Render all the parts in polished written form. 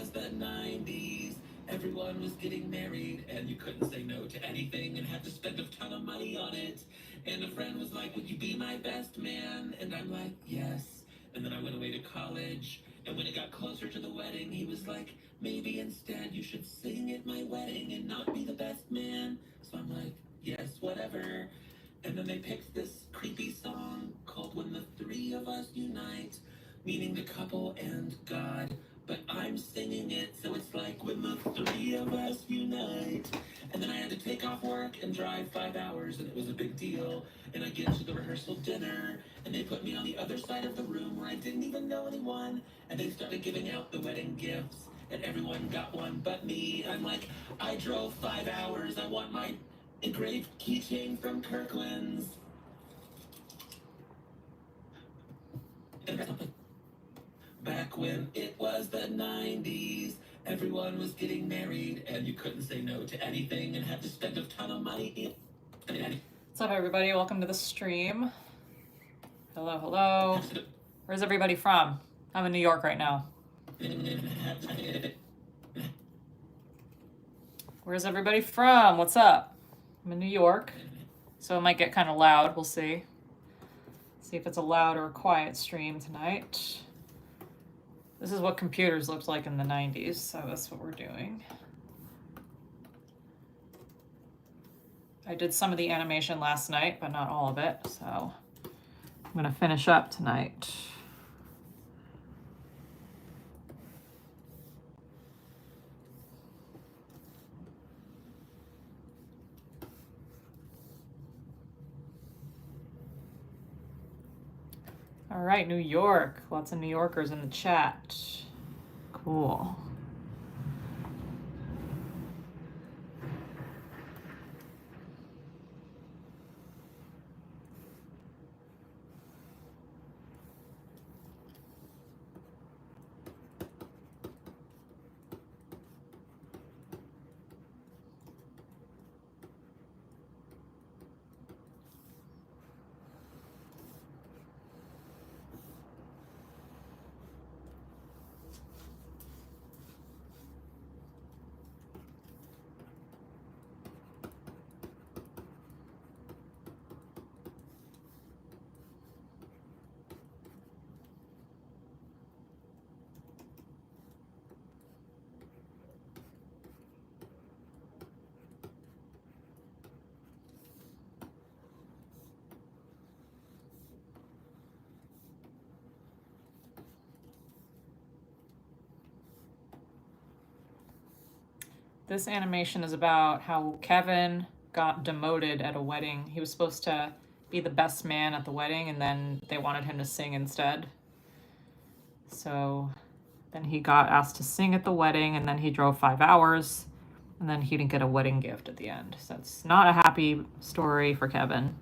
was the 90s. Everyone was getting married, and you couldn't say no to anything and had to spend a ton of money on it. And a friend was like, would you be my best man? And I'm like, yes. And then I went away to college, and when it got closer to the wedding, he was like, maybe instead you should sing at my wedding and not be the best man. So I'm like, yes, whatever. And then they picked this creepy song called When the Three of Us Unite, meaning the couple and God. But I'm singing it, so it's like when the three of us unite. And then I had to take off work and drive 5 hours, and it was a big deal. And I get to the rehearsal dinner, and they put me on the other side of the room where I didn't even know anyone. And they started giving out the wedding gifts, and everyone got one but me. I'm like, I drove 5 hours. I want my engraved keychain from Kirkland's. Back when it was the 90s, everyone was getting married, and you couldn't say no to anything and had to spend a ton of money. What's up, everybody? Welcome to the stream. Hello, hello. Where's everybody from? I'm in New York right now. Where's everybody from? What's up? I'm in New York, so it might get kind of loud. We'll see. See if it's a loud or a quiet stream tonight. This is what computers looked like in the 90s, so that's what we're doing. I did some of the animation last night, but not all of it, so I'm gonna finish up tonight. All right, New York. Lots of New Yorkers in the chat. Cool. This animation is about how Kevin got demoted at a wedding. He was supposed to be the best man at the wedding, and then they wanted him to sing instead. So then he got asked to sing at the wedding, and then he drove 5 hours, and then he didn't get a wedding gift at the end. So it's not a happy story for Kevin.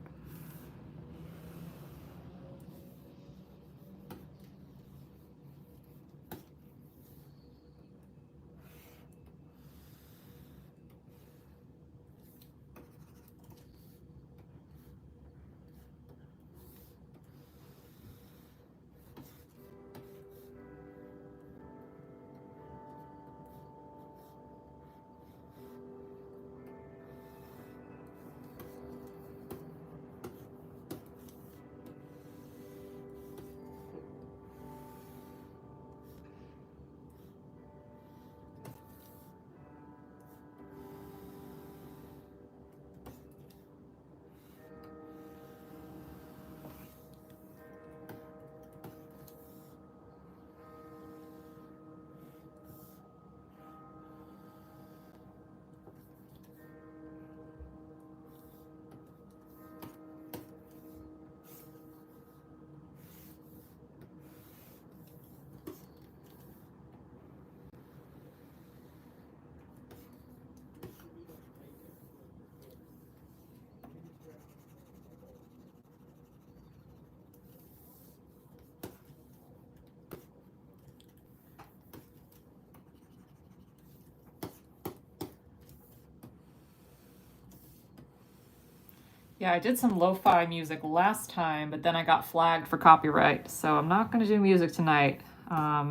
Yeah, I did some lo-fi music last time, but then I got flagged for copyright, so I'm not going to do music tonight. I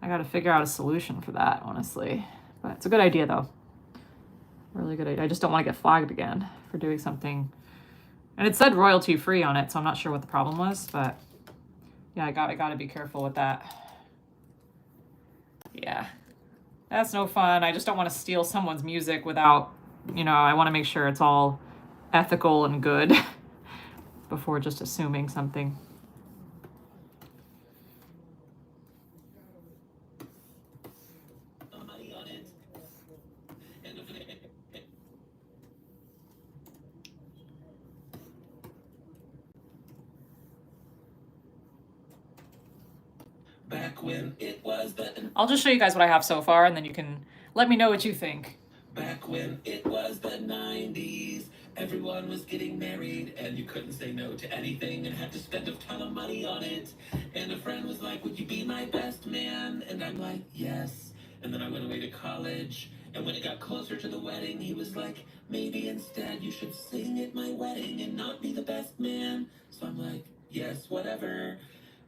gotta figure out a solution for that, honestly. But it's a good idea, though. Really good idea. I just don't want to get flagged again for doing something. And it said royalty free on it, so I'm not sure what the problem was, but yeah, I gotta be careful with that. Yeah, that's no fun. I just don't want to steal someone's music without, you know, I want to make sure it's all ethical and good before just assuming something. Back when it was the... I'll just show you guys what I have so far, and then you can let me know what you think. Back when it was the 90s, everyone was getting married, and you couldn't say no to anything and had to spend a ton of money on it. And a friend was like, would you be my best man? And I'm like, yes. And then I went away to college, and when it got closer to the wedding, he was like, maybe instead you should sing at my wedding and not be the best man. So I'm like, yes, whatever.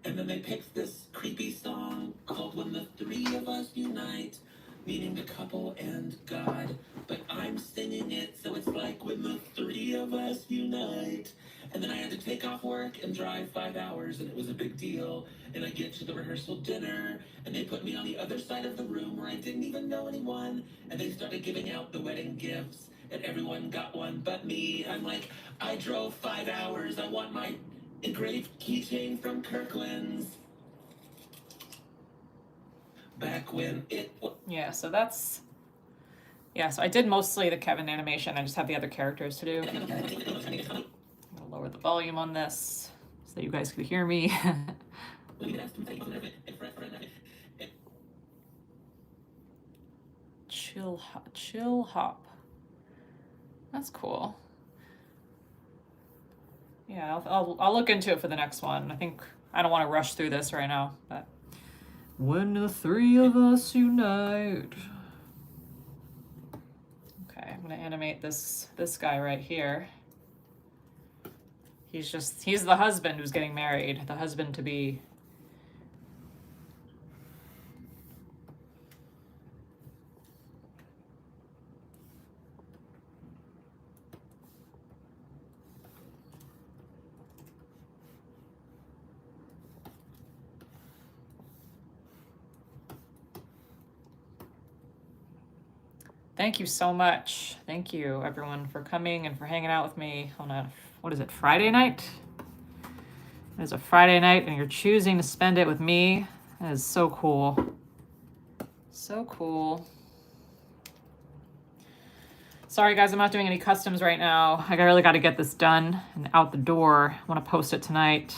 And then they picked this creepy song called When the Three of Us Unite, meaning the couple and God. But I'm singing it, so it's like when the three of us unite. And then I had to take off work and drive 5 hours, and it was a big deal. And I get to the rehearsal dinner, and they put me on the other side of the room where I didn't even know anyone. And they started giving out the wedding gifts, and everyone got one but me. I'm like, I drove 5 hours, I want my engraved keychain from Kirkland's. Back when it was... Yeah, so that's... Yeah, so I did mostly the Kevin animation. I just have the other characters to do. I'm gonna lower the volume on this so that you guys could hear me. Chill hop. That's cool. Yeah, I'll look into it for the next one. I think I don't want to rush through this right now, but when the three of us unite. Okay, I'm gonna animate this guy right here. He's the husband who's getting married, the husband to be. Thank you so much. Thank you, everyone, for coming and for hanging out with me on a, what is it, Friday night? It is a Friday night, and you're choosing to spend it with me. That is so cool. So cool. Sorry, guys, I'm not doing any customs right now. I really got to get this done and out the door. I want to post it tonight.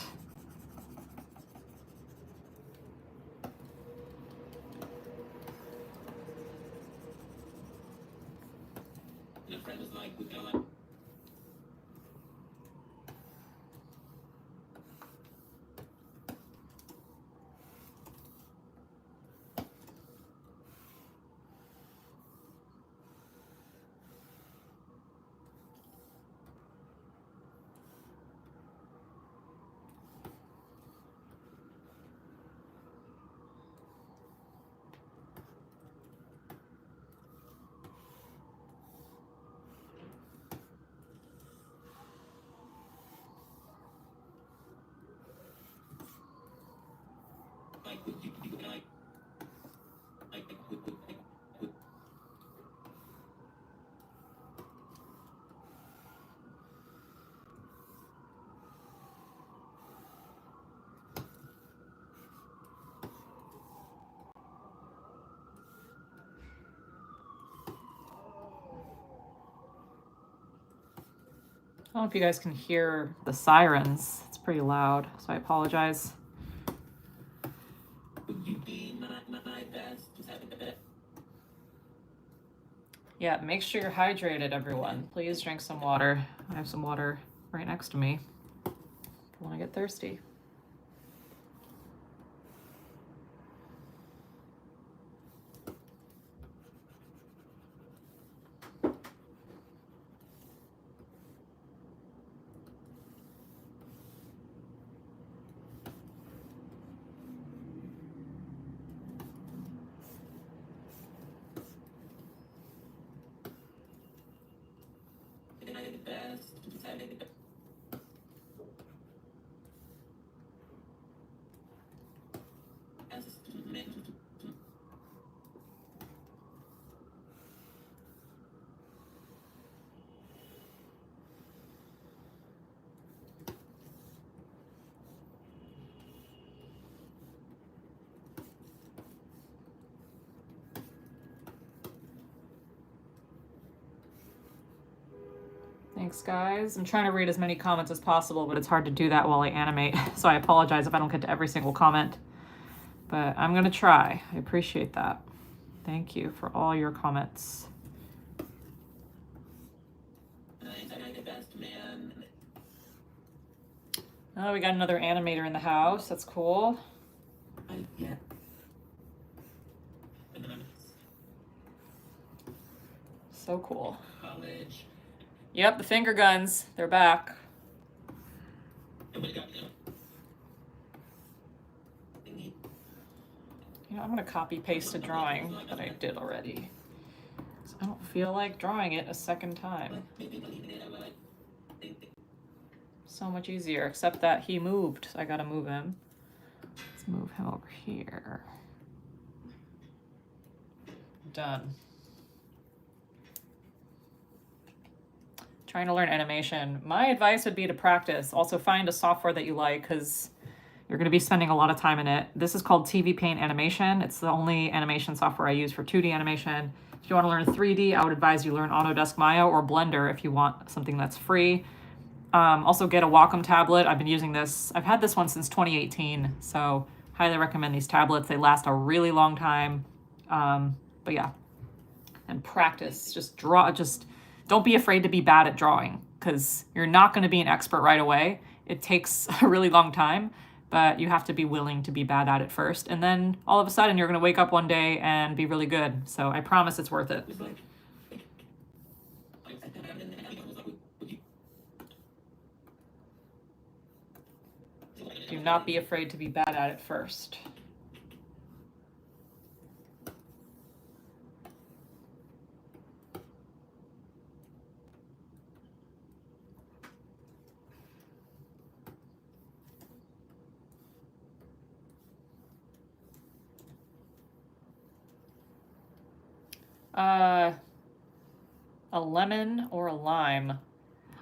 I don't know if you guys can hear the sirens. It's pretty loud, so I apologize. Yeah, make sure you're hydrated, everyone. Please drink some water. I have some water right next to me when I get thirsty. Thanks, guys. I'm trying to read as many comments as possible, but it's hard to do that while I animate. So I apologize if I don't get to every single comment, but I'm going to try. I appreciate that. Thank you for all your comments. Oh, we got another animator in the house. That's cool. Yeah. So cool. College. Yep, the finger guns. They're back. You know, I'm going to copy paste a drawing that I did already. I don't feel like drawing it a second time. So much easier, except that he moved. I gotta move him. Let's move him over here. Done. Trying to learn animation. My advice would be to practice. Also find a software that you like, because you're going to be spending a lot of time in it. This is called TV Paint Animation. It's the only animation software I use for 2D animation. If you want to learn 3D, I would advise you learn Autodesk Maya or Blender if you want something that's free. Also get a Wacom tablet. I've been using this. I've had this one since 2018, so highly recommend these tablets. They last a really long time. But yeah, and practice. Just draw. Just don't be afraid to be bad at drawing, because you're not going to be an expert right away. It takes a really long time, but you have to be willing to be bad at it first. And then all of a sudden you're going to wake up one day and be really good. So I promise it's worth it. Do not be afraid to be bad at it first. A lemon or a lime?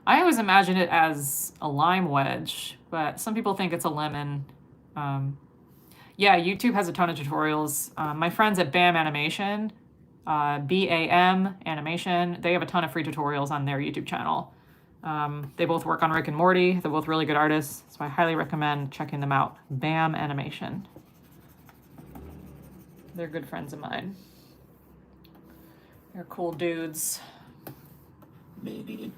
I always imagine it as a lime wedge, but some people think it's a lemon. Yeah, YouTube has a ton of tutorials. My friends at BAM Animation, BAM Animation, they have a ton of free tutorials on their YouTube channel. They both work on Rick and Morty. They're both really good artists, so I highly recommend checking them out. BAM Animation. They're good friends of mine. They're cool dudes. Maybe.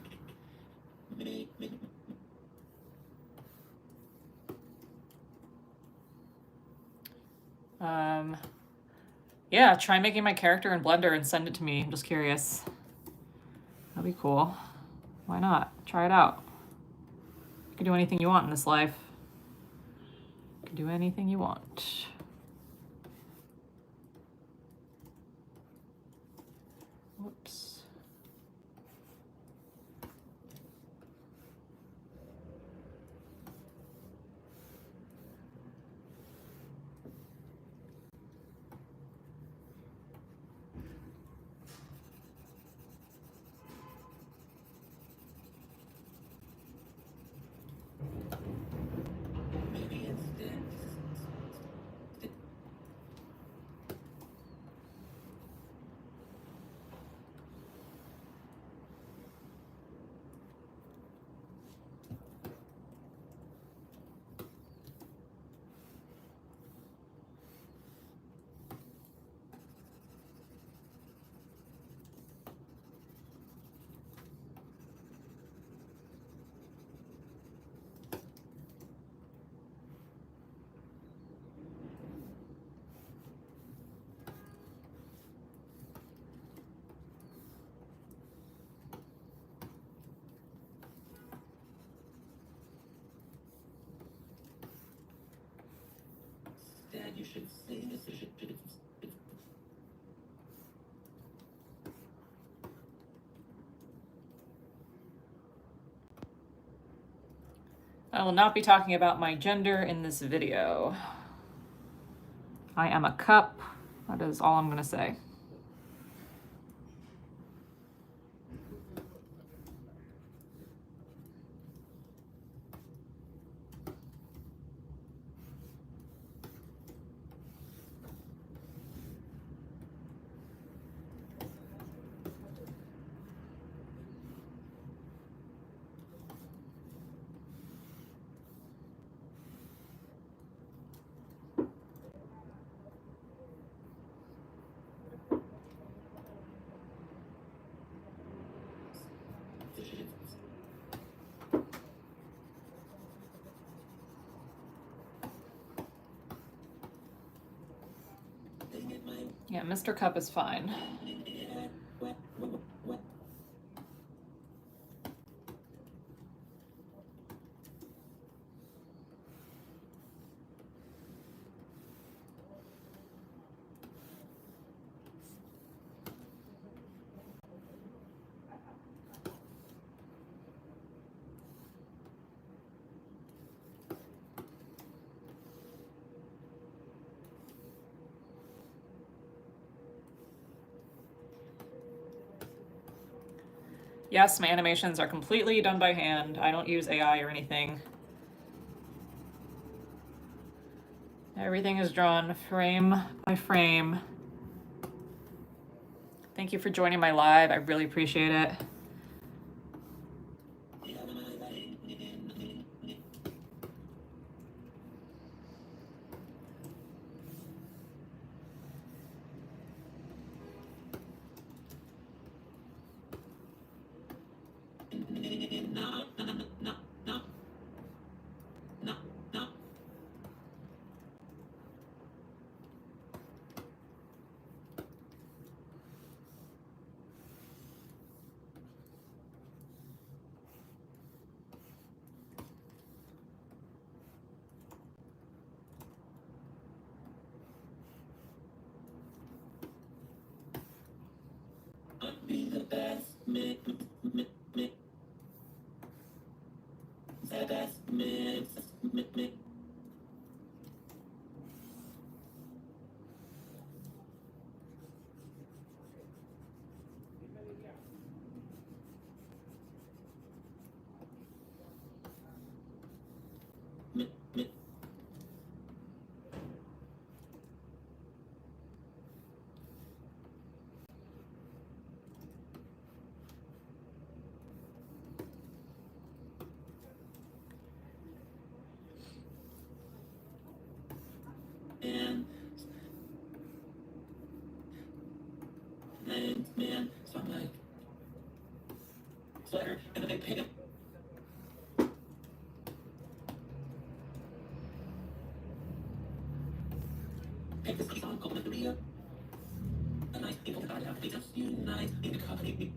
Yeah, try making my character in Blender and send it to me. I'm just curious. That'd be cool. Why not? Try it out. You can do anything you want in this life. You can do anything you want. Whoops. Dad, you should sing this. I will not be talking about my gender in this video. I am a cup. That is all I'm gonna say. Yeah, Mr. Cup is fine. Yes, my animations are completely done by hand. I don't use AI or anything. Everything is drawn frame by frame. Thank you for joining my live. I really appreciate it. Be the best, the best mix, man. So I'm like, sweater, and then I pick up. Pick this song called Maria. And I think about it, they just unite in the company.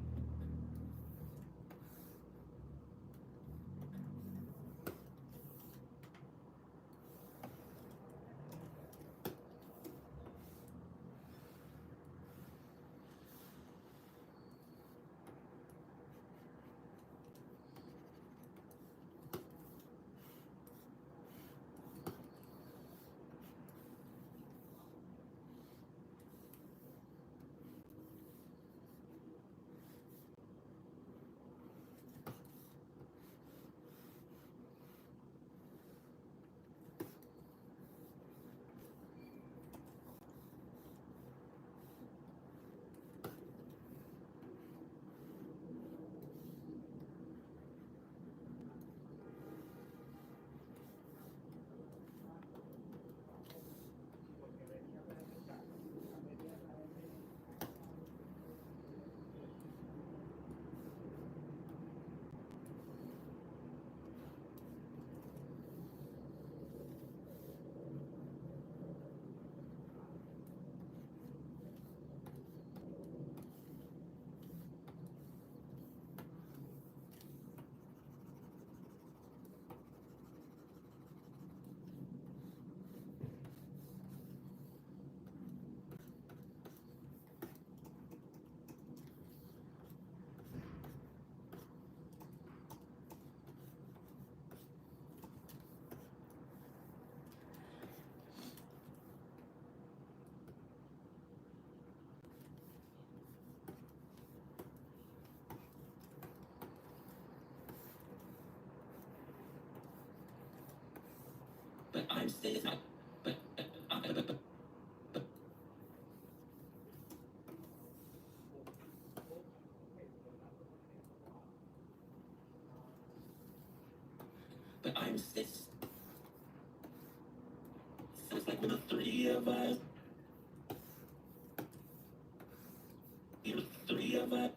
but I'm still not. But I'm sis. So it's like when the three of us, you know, three of us.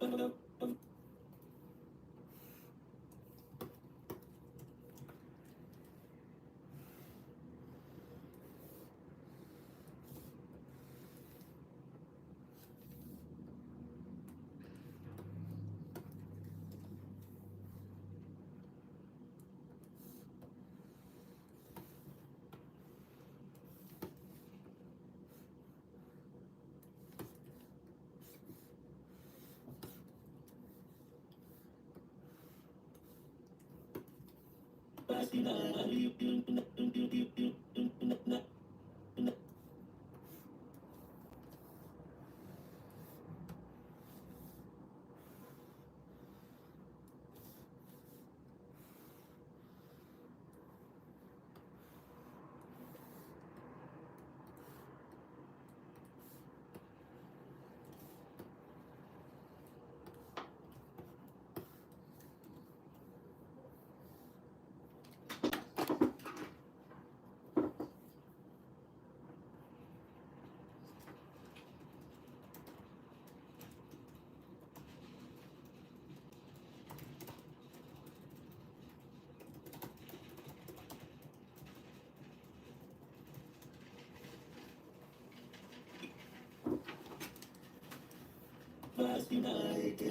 Last night,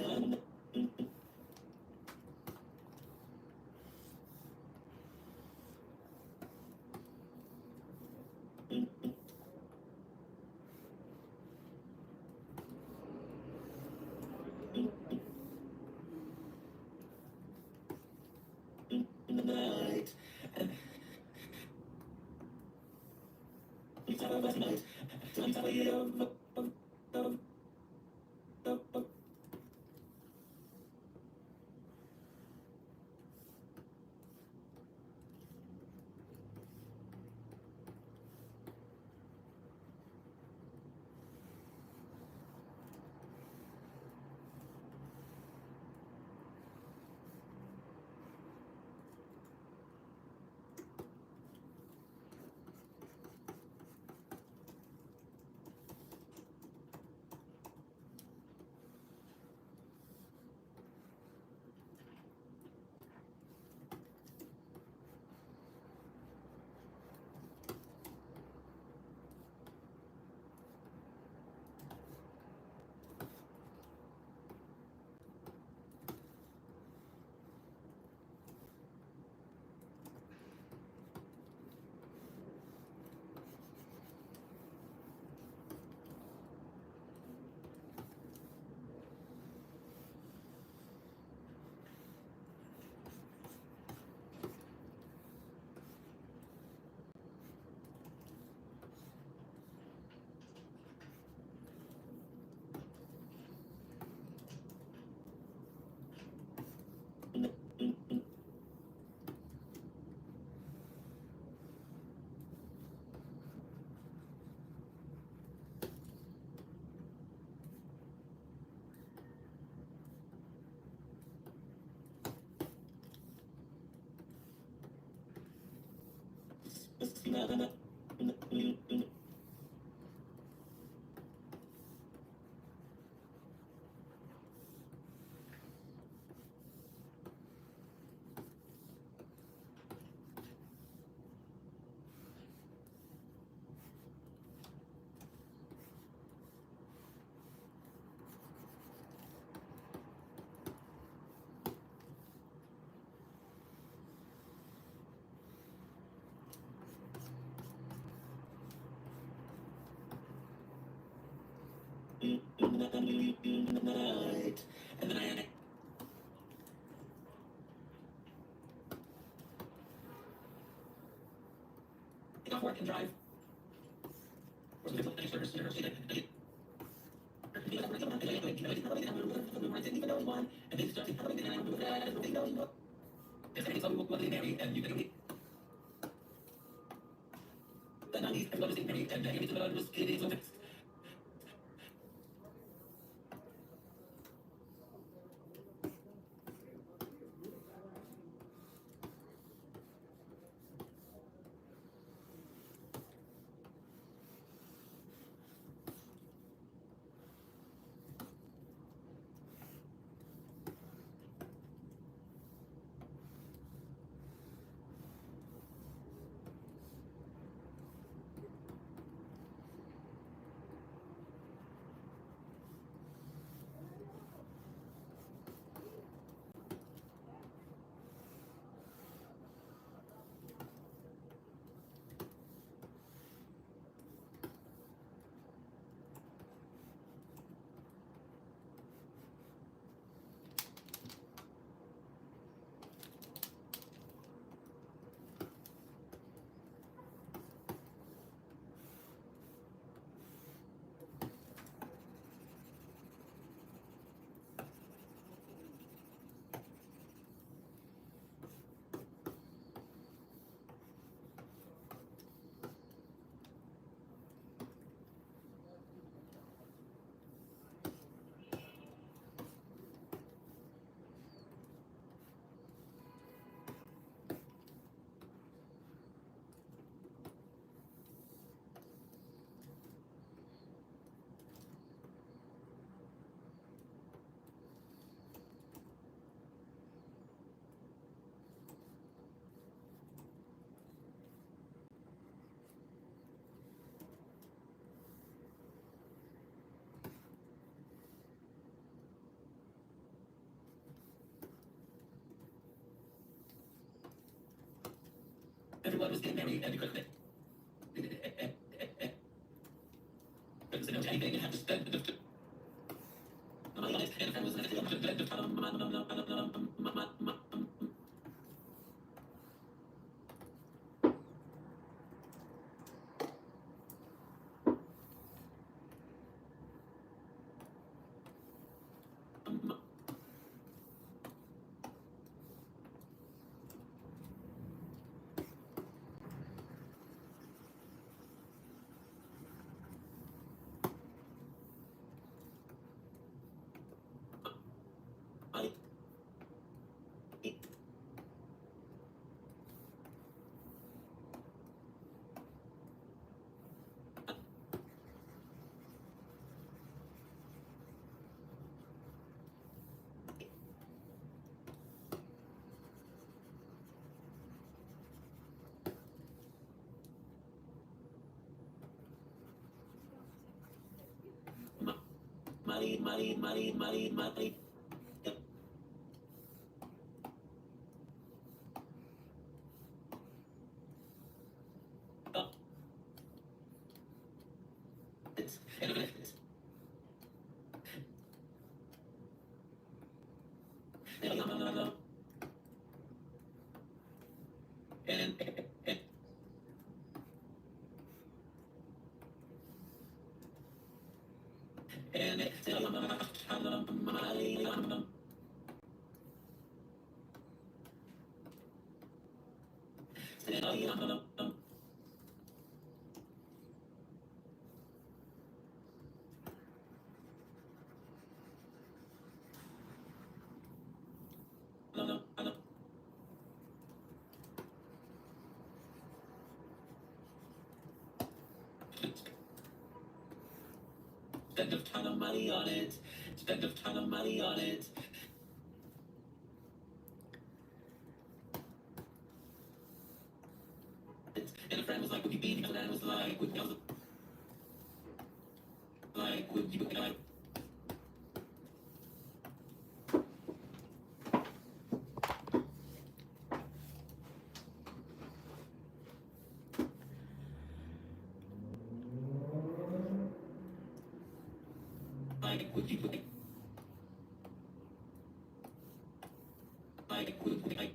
in the night, and we talk about night, I'm tired of. Night, and then I get off work and drive. Or something like that. I didn't even know it was one, and then started coming in and I don't know that, I don't really know. It's like it's all we will marry, and you can everyone was getting married, and everyone was getting so fast. Everyone was getting married, and you couldn't say no to anything and have to spend the money on it. And a friend was like, money. Spend a ton of money on it. Spend a ton of money on it. And a friend was like, would you be? And I was like, would you? Like, would you? Like, would you? Like, would you? Like,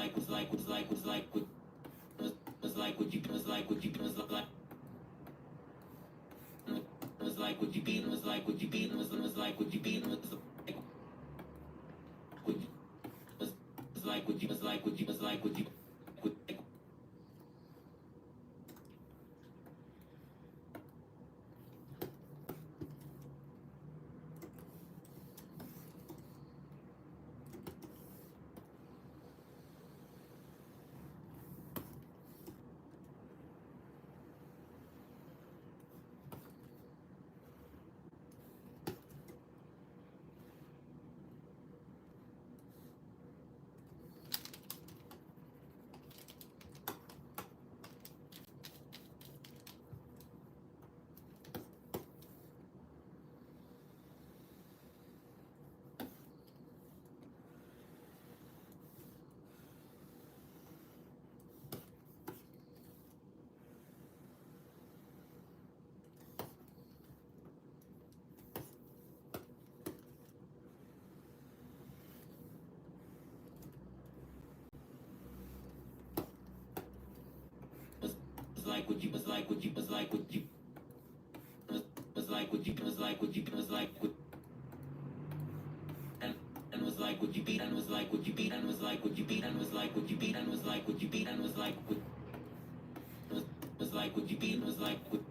would you was like would you be was like would you be was like would you be was like would you was like would you was like would you was like would you was like would you was like would you was like would you was like would you was like would and was like would you be and was like would you be and was like would you be and was like would you be and was like would you be and was like was like would you be and was like would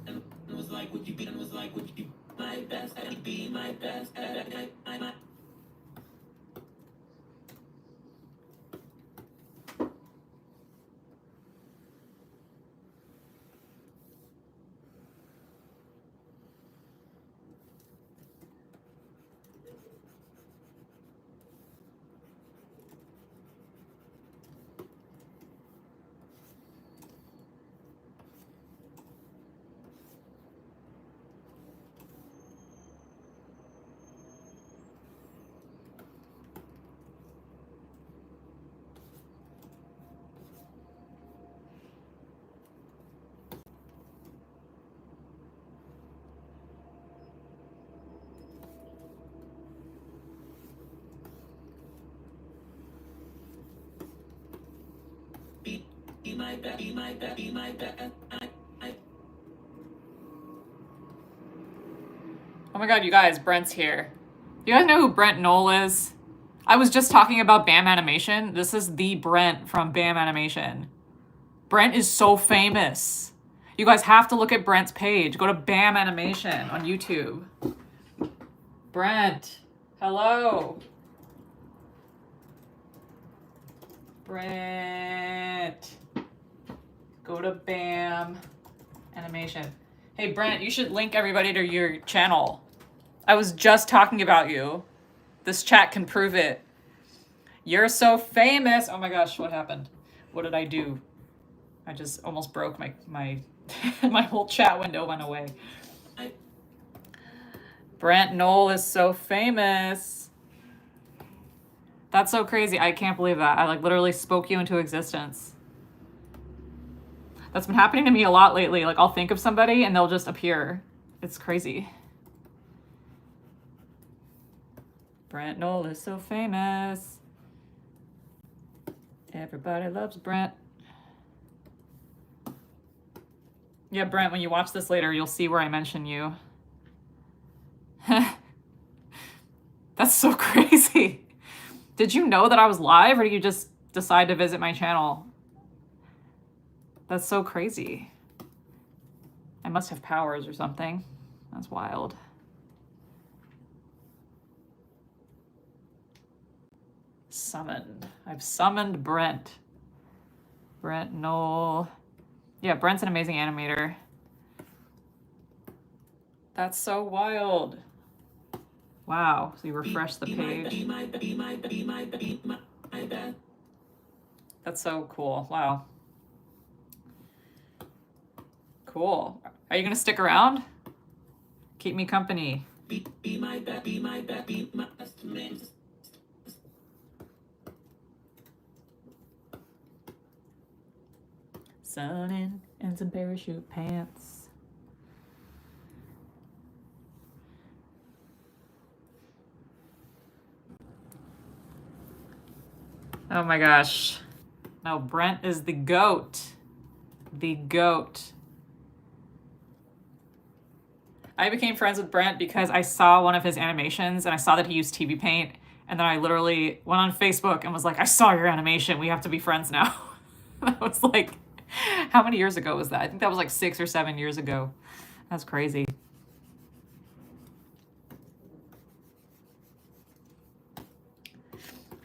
and was like would you be and was like would you my best and be my best I be my best be my best be my best I Oh my god, you guys, Brent's here. You guys know who Brent Knoll is? I was just talking about BAM Animation. This is the Brent from BAM Animation. Brent is so famous. You guys have to look at Brent's page. Go to BAM Animation on YouTube. Brent, hello. Brent. Go to BAM Animation. Hey, Brent, you should link everybody to your channel. I was just talking about you. This chat can prove it. You're so famous. Oh my gosh, what happened? What did I do? I just almost broke my my whole chat window went away. Brent Knoll is so famous. That's so crazy. I can't believe that. I like literally spoke you into existence. That's been happening to me a lot lately. Like I'll think of somebody and they'll just appear. It's crazy. Brent Knoll is so famous. Everybody loves Brent. Yeah, Brent, when you watch this later, you'll see where I mention you. That's so crazy. Did you know that I was live or did you just decide to visit my channel? That's so crazy. I must have powers or something. That's wild. Summoned. I've summoned Brent. Brent Knoll. Yeah, Brent's an amazing animator. That's so wild. Wow. So you refresh the page. That's so cool. Wow. Cool. Are you going to stick around? Keep me company. be my best man. Sun in and some parachute pants. Oh my gosh. No, Brent is the GOAT. The GOAT. I became friends with Brent because I saw one of his animations and I saw that he used TV Paint. And then I literally went on Facebook and was like, I saw your animation. We have to be friends now. I was like, how many years ago was that? I think that was like 6 or 7 years ago. That's crazy.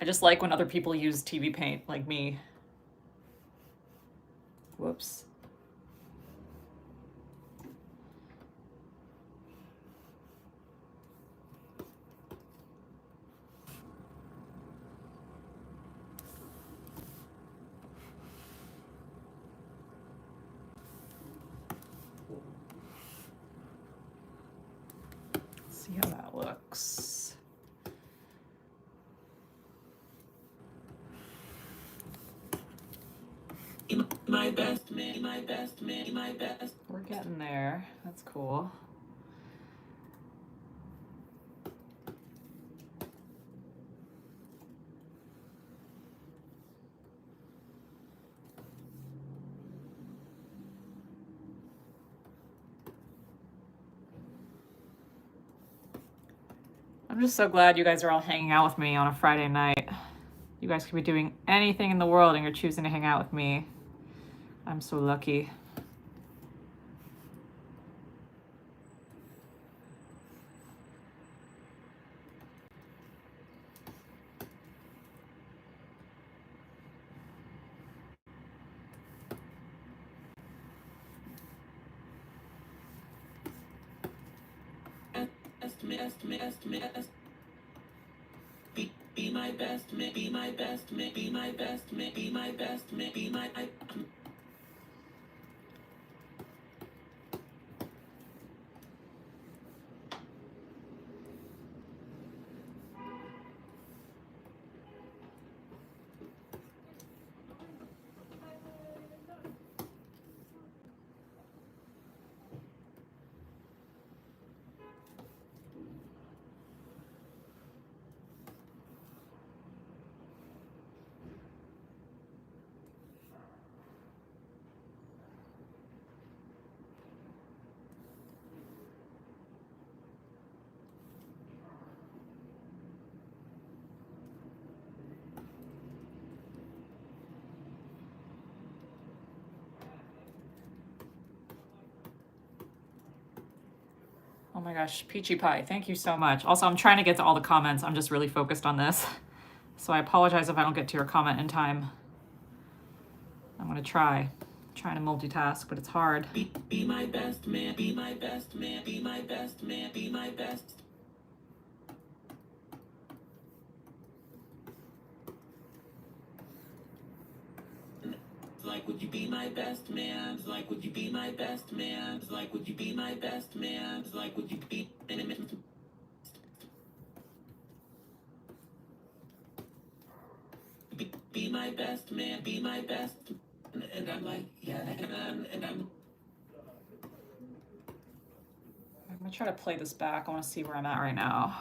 I just like when other people use TV Paint like me. Whoops. Let's see how that looks. My best man, my best man, my best. We're getting there. That's cool. I'm just so glad you guys are all hanging out with me on a Friday night. You guys could be doing anything in the world and you're choosing to hang out with me. I'm so lucky. Be my best man, be my best man, be my best man, be my best man, be my Oh my gosh, Peachy Pie, thank you so much. Also, I'm trying to get to all the comments. I'm just really focused on this. So I apologize if I don't get to your comment in time. I'm gonna try. I'm trying to multitask, but it's hard. Be my best man, be my best man, be my best man, be my best. Like, would you be my best man? Like, would you be my best man? Like, would you be my best man? Like, would you be be my best man? Be my best. And I'm like, yeah, and I'm. I'm gonna try to play this back. I want to see where I'm at right now.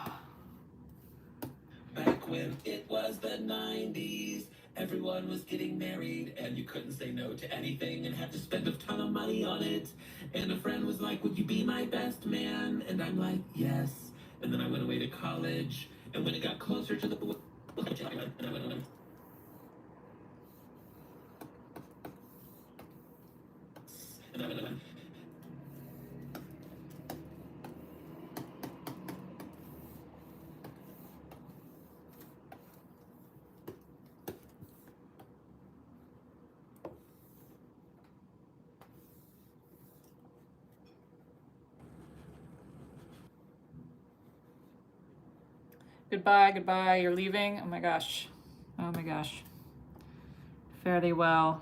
Back when it was the 90s, everyone was getting married, and you couldn't say no to anything and had to spend a ton of money on it. And a friend was like, would you be my best man? And I'm like, yes. And then I went away to college, and when it got closer to the and I went on. And I went on. Goodbye, goodbye, you're leaving? Oh my gosh. Oh my gosh. Fare thee well.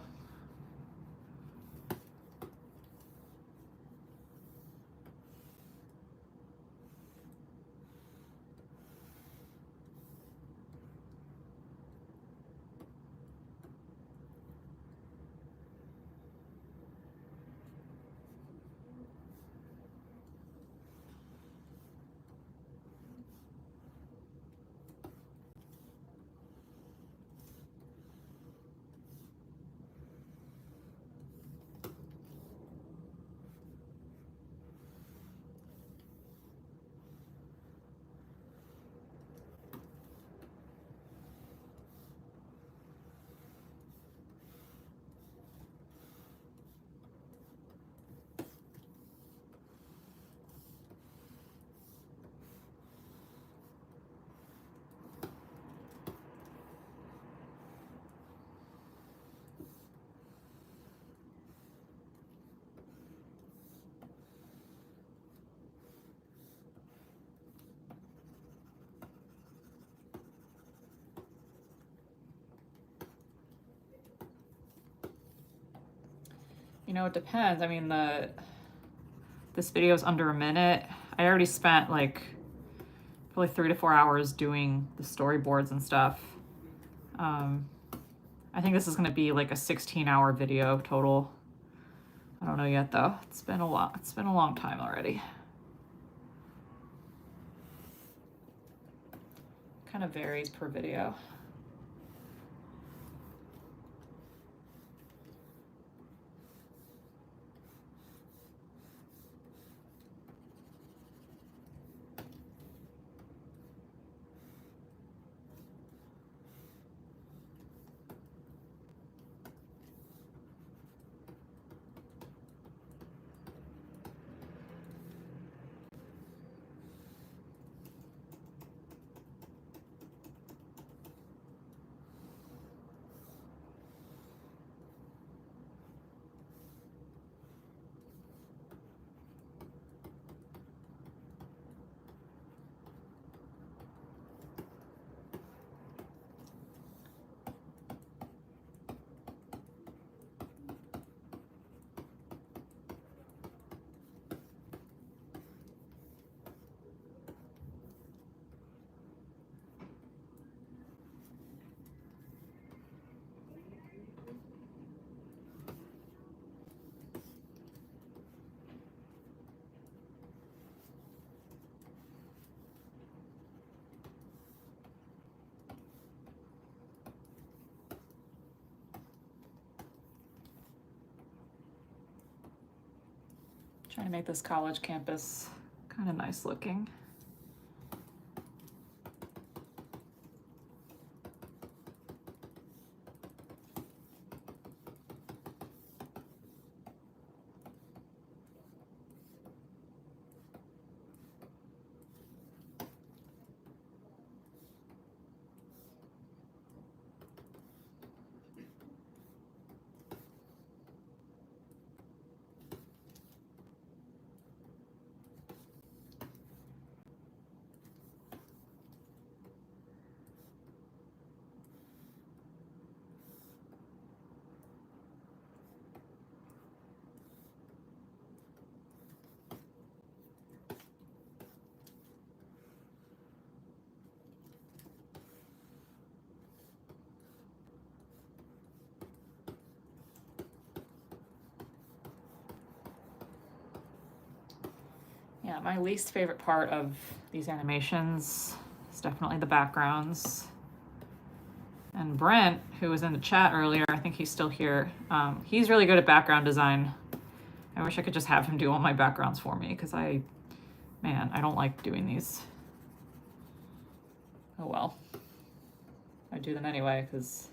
You know, it depends. I mean, this video is under a minute. I already spent like probably 3 to 4 hours doing the storyboards and stuff. I think this is going to be like a 16-hour video total. I don't know yet though. It's been a lot. It's been a long time already. Kind of varies per video. Trying to make this college campus kind of nice looking. Yeah, my least favorite part of these animations is definitely the backgrounds. And Brent, who was in the chat earlier, I think he's still here. He's really good at background design. I wish I could just have him do all my backgrounds for me because I don't like doing these. Oh well. I do them anyway because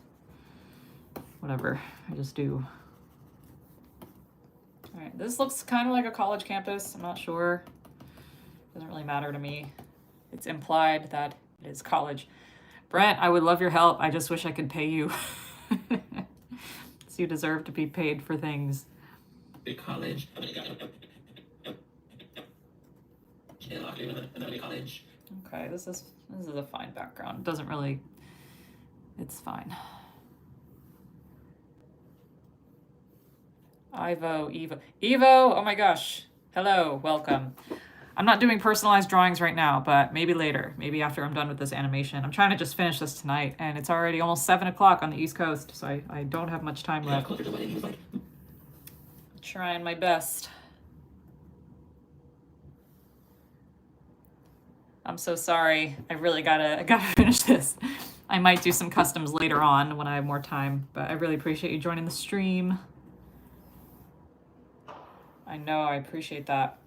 whatever, I just do. All right, this looks kind of like a college campus. I'm not sure. Doesn't really matter to me. It's implied that it is college. Brent, I would love your help. I just wish I could pay you. So you deserve to be paid for things. Big college. College. Okay, this is a fine background. It doesn't really. It's fine. Evo. Oh my gosh. Hello, welcome. I'm not doing personalized drawings right now, but maybe later. Maybe after I'm done with this animation. I'm trying to just finish this tonight, and it's already almost 7 o'clock on the East Coast, so I don't have much time left. Trying my best. I'm so sorry. I really gotta finish this. I might do some customs later on when I have more time, but I really appreciate you joining the stream. I know, I appreciate that.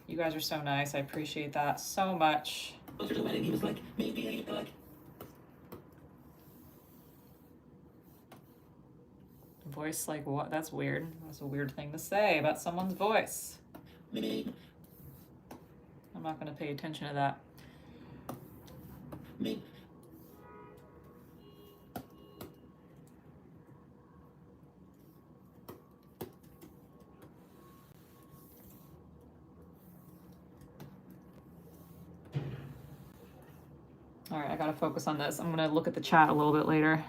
You guys are so nice. I appreciate that so much. After the wedding, he was like, maybe like. Voice like what? That's weird. That's a weird thing to say about someone's voice. Maybe. I'm not going to pay attention to that. Maybe. All right, I gotta focus on this. I'm gonna look at the chat a little bit later.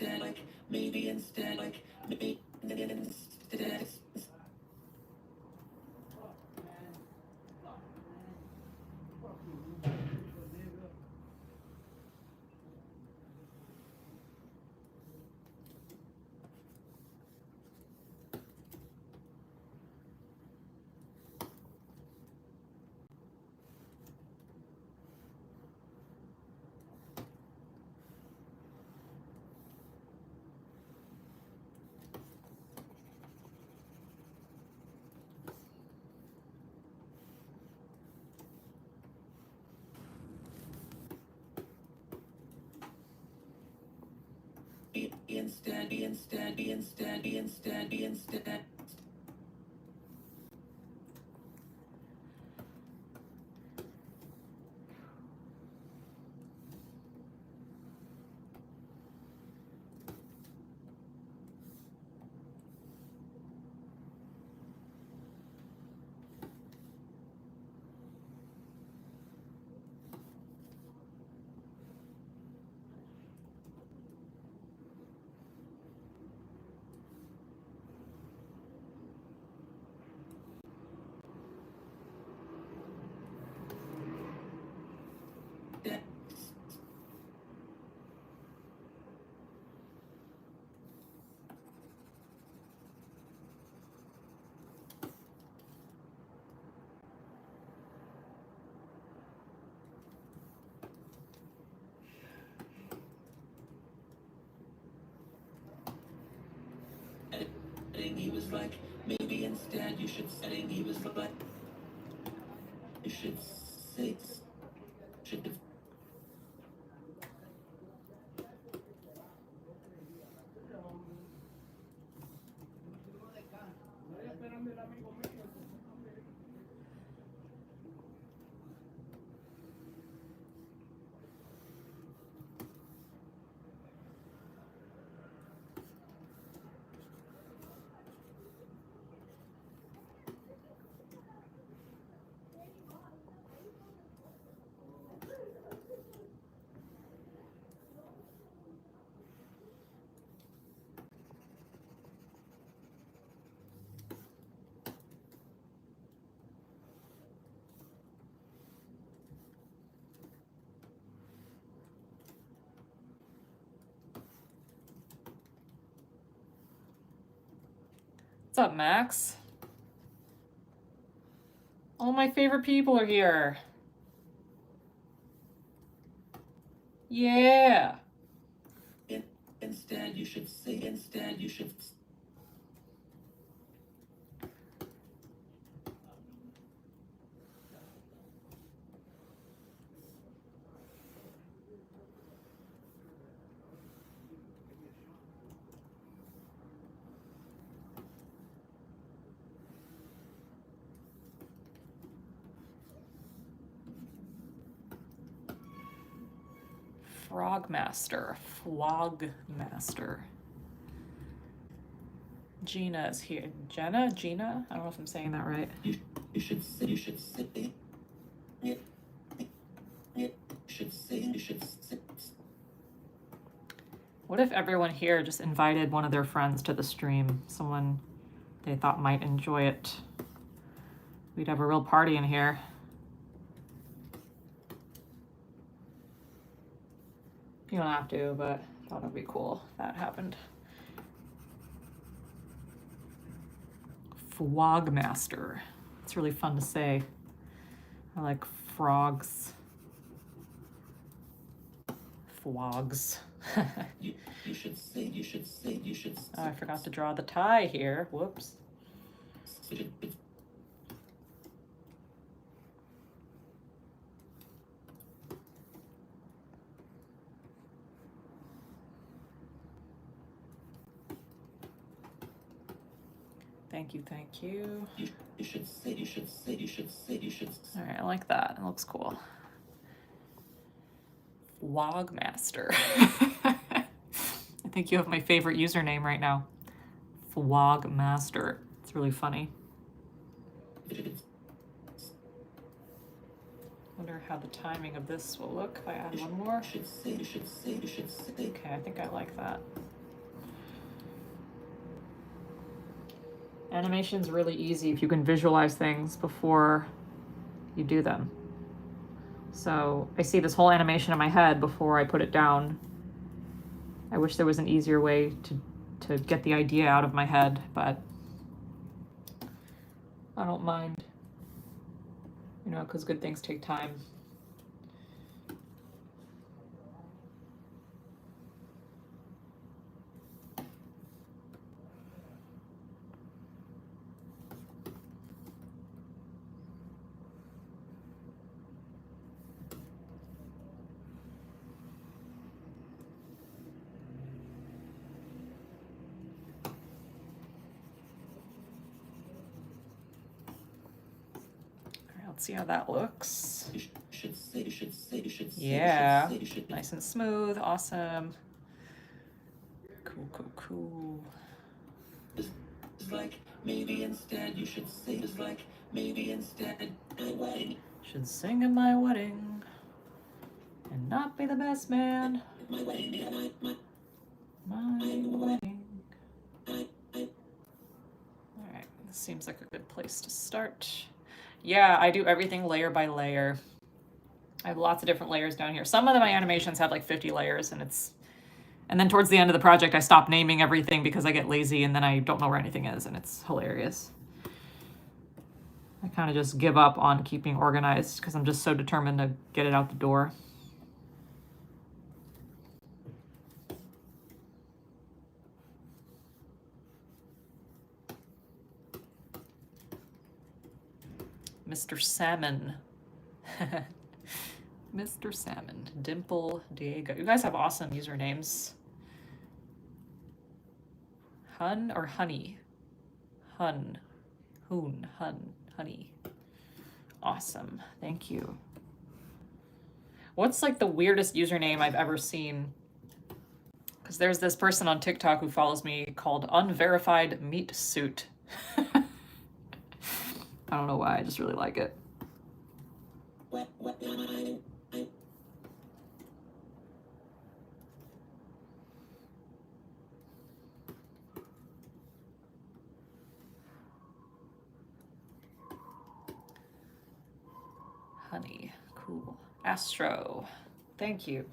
instead, like, maybe instead, like, maybe instead. Instead. He was like, maybe instead you should setting. He was like, you should say, should. What's up, Max? All my favorite people are here. Yeah. Instead, you should say, instead, you should. Frogmaster. Flogmaster. Gina is here. Jenna? Gina? I don't know if I'm saying that right. You should say, you should say. You should say, you should say. What if everyone here just invited one of their friends to the stream? Someone they thought might enjoy it. We'd have a real party in here. You don't have to, but I thought it'd be cool if that happened. Frogmaster. It's really fun to say. I like frogs. Flogs. You should say, you should say, you should say. Oh, I forgot to draw the tie here. Whoops. Thank you, thank you. You should say, you should say, you should say, you should say. All right, I like that. It looks cool. Flogmaster. I think you have my favorite username right now. Flogmaster. It's really funny. Wonder how the timing of this will look if I add one more. You should say, you should say, you should say. Okay, I think I like that. Animation's really easy if you can visualize things before you do them. So I see this whole animation in my head before I put it down. I wish there was an easier way to get the idea out of my head, but I don't mind, you know, because good things take time. Let's see how that looks. Yeah, nice and smooth, awesome. Cool, cool, cool. It's like maybe instead you should say it's like maybe instead my wedding. Should sing at my wedding and not be the best man. My wedding, yeah, my wedding. Alright, this seems like a good place to start. Yeah, I do everything layer by layer. I have lots of different layers down here. Some of my animations have like 50 layers, and then towards the end of the project I stop naming everything because I get lazy and then I don't know where anything is, and it's hilarious. I kind of just give up on keeping organized because I'm just so determined to get it out the door. Mr. Salmon. Mr. Salmon. Dimple Diego. You guys have awesome usernames. Hun or Honey? Hun. Hoon. Hun. Honey. Awesome. Thank you. What's like the weirdest username I've ever seen? Because there's this person on TikTok who follows me called Unverified Meat Suit. I don't know why, I just really like it. Honey, cool. Astro, thank you.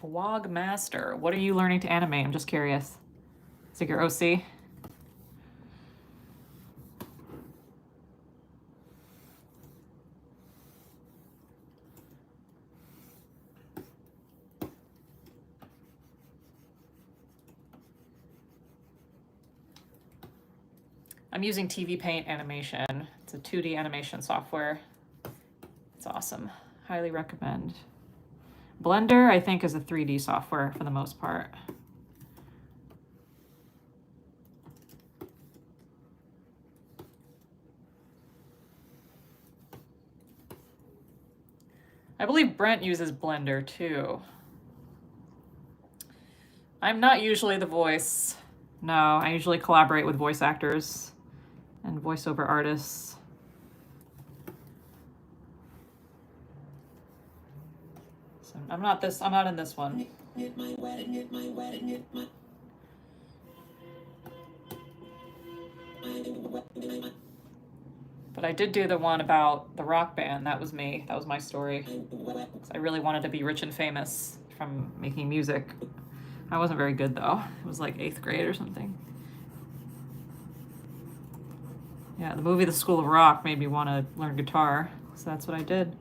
Fwog Master, what are you learning to animate? I'm just curious. Is it your OC? I'm using TV Paint Animation. It's a 2D animation software. It's awesome. Highly recommend. Blender, I think, is a 3D software for the most part. I believe Brent uses Blender too. I'm not usually the voice. No, I usually collaborate with voice actors and voiceover artists. So I'm not in this one. But I did do the one about the rock band. That was me. That was my story. I really wanted to be rich and famous from making music. I wasn't very good though. It was like 8th grade or something. Yeah, the movie The School of Rock made me want to learn guitar, so that's what I did.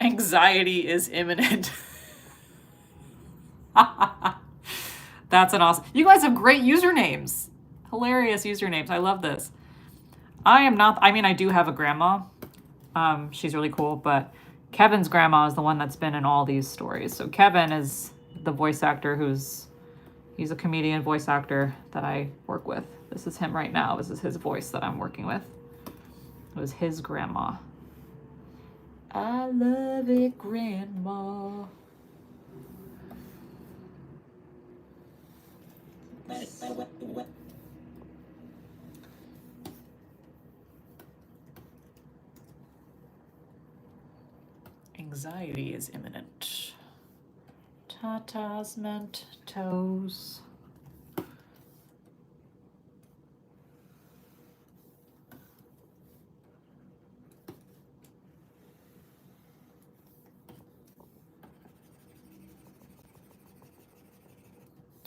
Anxiety is imminent. That's an awesome. You guys have great usernames. Hilarious usernames. I love this. I am not, I mean, I do have a grandma. She's really cool, but Kevin's grandma is the one that's been in all these stories. So Kevin is the voice actor he's a comedian voice actor that I work with. This is him right now. This is his voice that I'm working with. It was his grandma. I love it, Grandma. Anxiety is imminent. Tatas meant toes.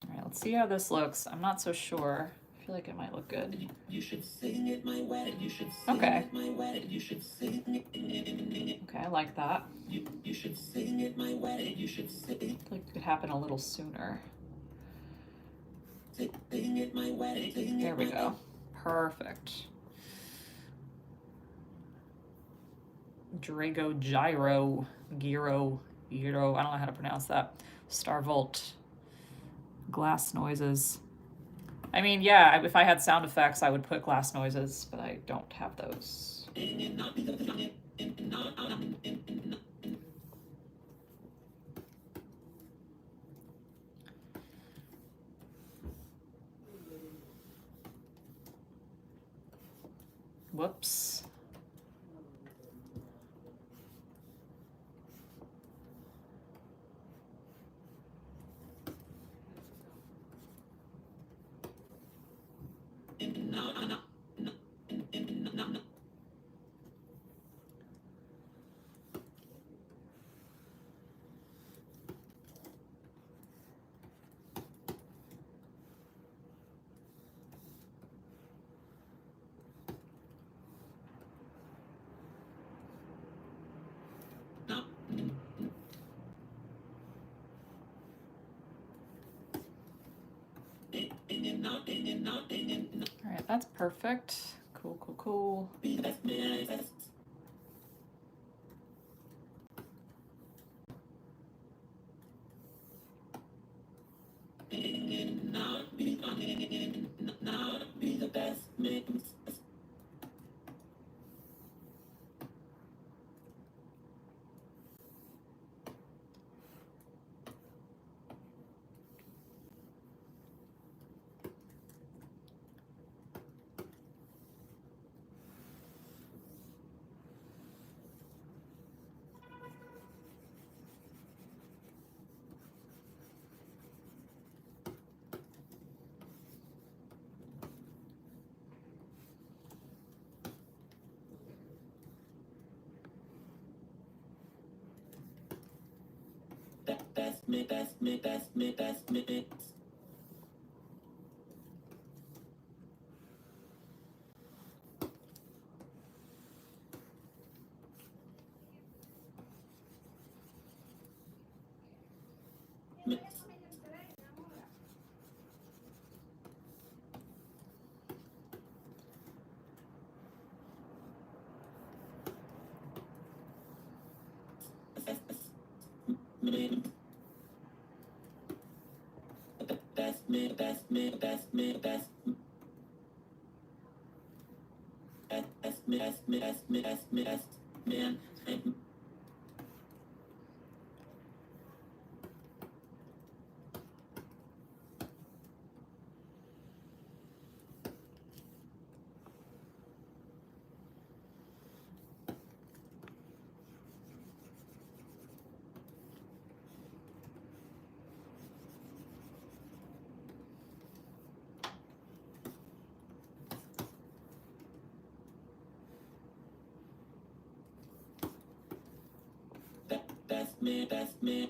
All right, let's see how this looks. I'm not so sure. I feel like it might look good. You should sing it my wedding. You should sing Okay. it my wedding. You should sing it. Okay, I like that. You should sing it my wedding. You should sing it. I feel like it could happen a little sooner. Sing it my wedding. There we go. Perfect. Drago Gyro. Gyro. I don't know how to pronounce that. Starvolt. Glass noises. I mean, yeah, if I had sound effects, I would put glass noises, but I don't have those. Whoops. All right, that's perfect. Cool, cool, cool. Best mix. Man.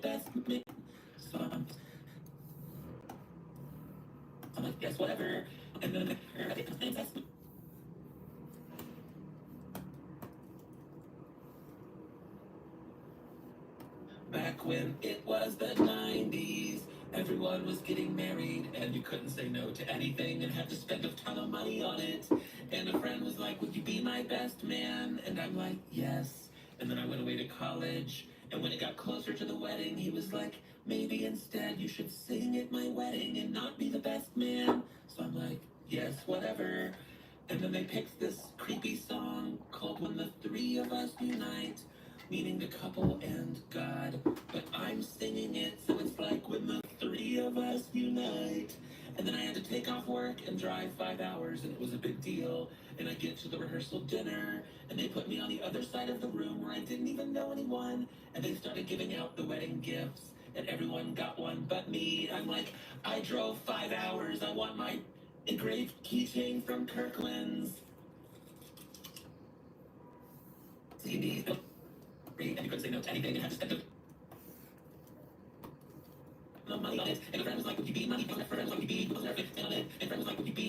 Best me. So I'm like, yes, whatever. And then back when it was the 90s, everyone was getting married, and you couldn't say no to anything and had to spend a ton of money on it. And a friend was like, would you be my best man? And I'm like, yes. And then I went went away to college. And when it got closer to the wedding, he was like, maybe instead you should sing at my wedding and not be the best man. So I'm like, yes, whatever. And then they picked this creepy song called When the Three of Us Unite, meaning the couple and God. But I'm singing it, so it's like when the three of us unite. And then I had to take off work and drive 5 hours, and it was a big deal. And I get to the rehearsal dinner, and they put me on the other side of the room where I didn't even know anyone. And they started giving out the wedding gifts, and everyone got one but me. I'm like, I drove 5 hours. I want my engraved keychain from Kirkland's. See me, and you couldn't say no to anything and had to spend no money on it. And a friend was like, would you be money? And a friend was like, would you be? And a friend was like, would you be?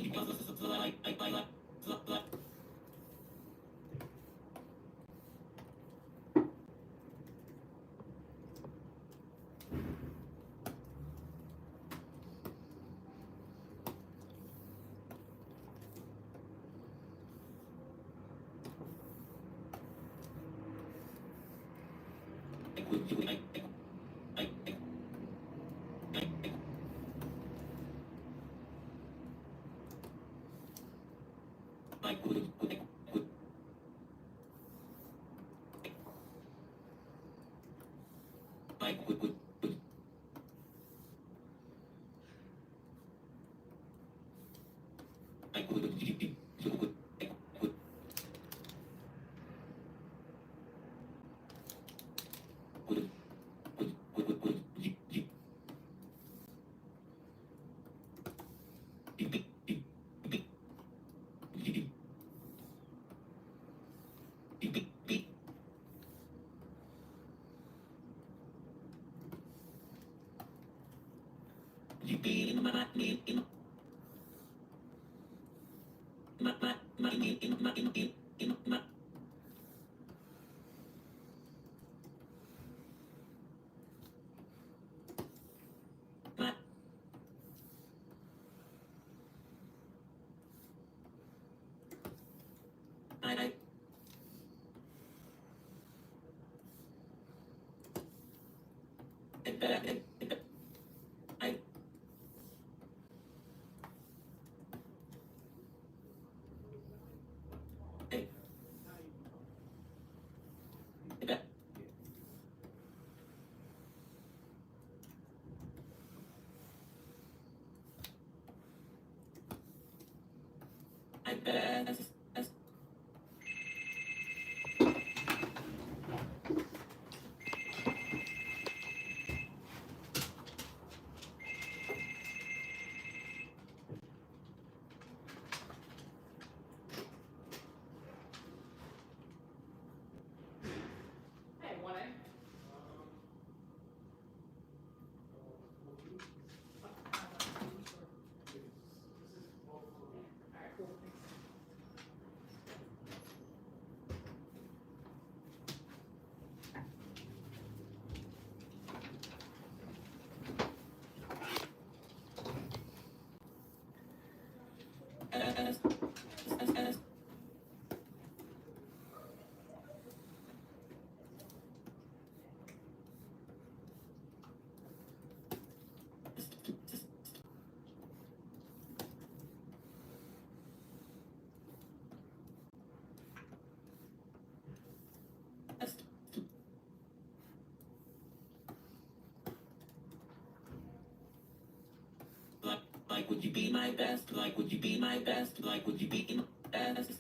Like, would you be my best? Like, would you be my best? Like, would you be my best?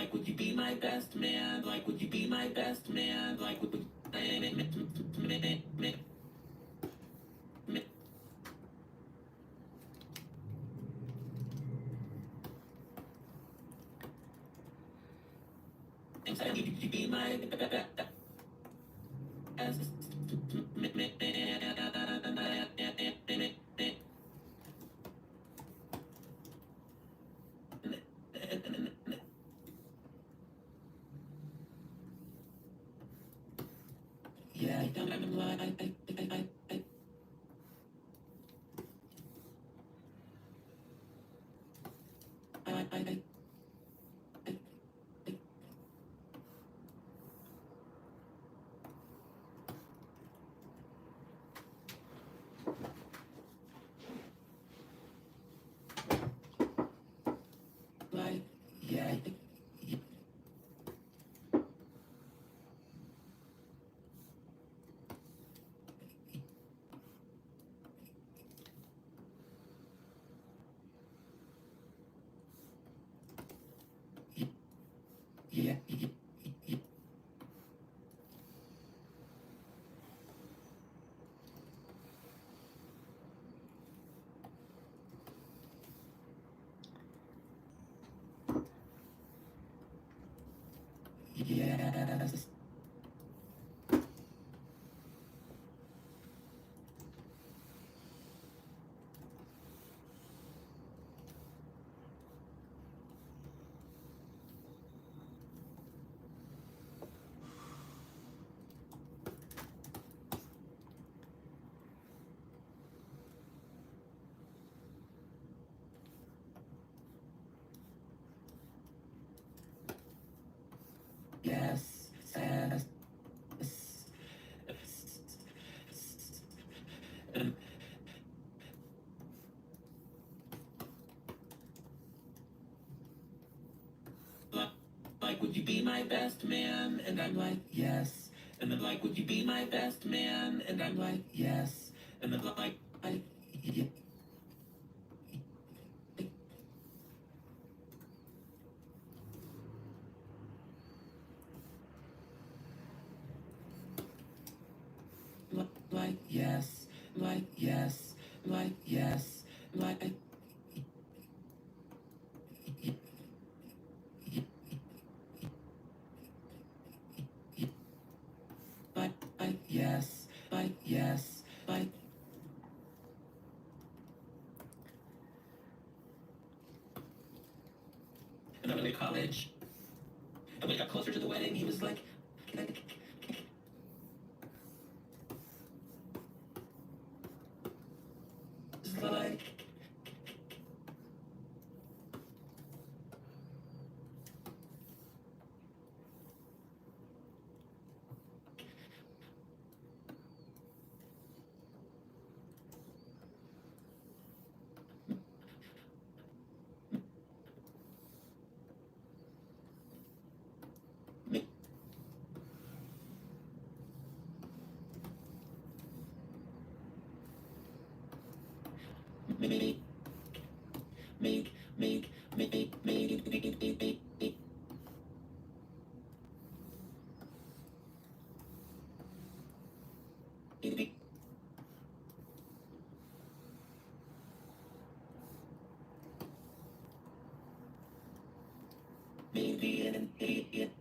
like, would you be my best man? Like, would you be my best man? Like, would you be my best? Yeah, I'm like, yeah. Yeah, yes. Yes, yes, like, would you be my best man? And I'm like, yes. And then like, would you be my best man? And I'm like, yes. And then yeah. Like, yes, like, yes, like, yes, like, yes, like, yes, like. And I went to college. And when we got closer to the wedding, he was like, just like, make, make, make, maybe an idiot.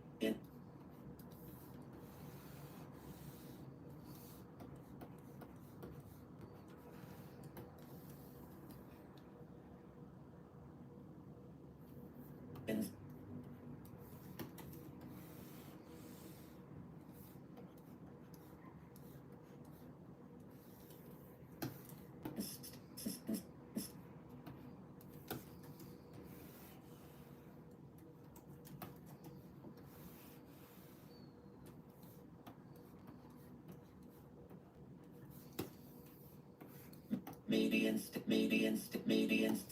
Maybe instead.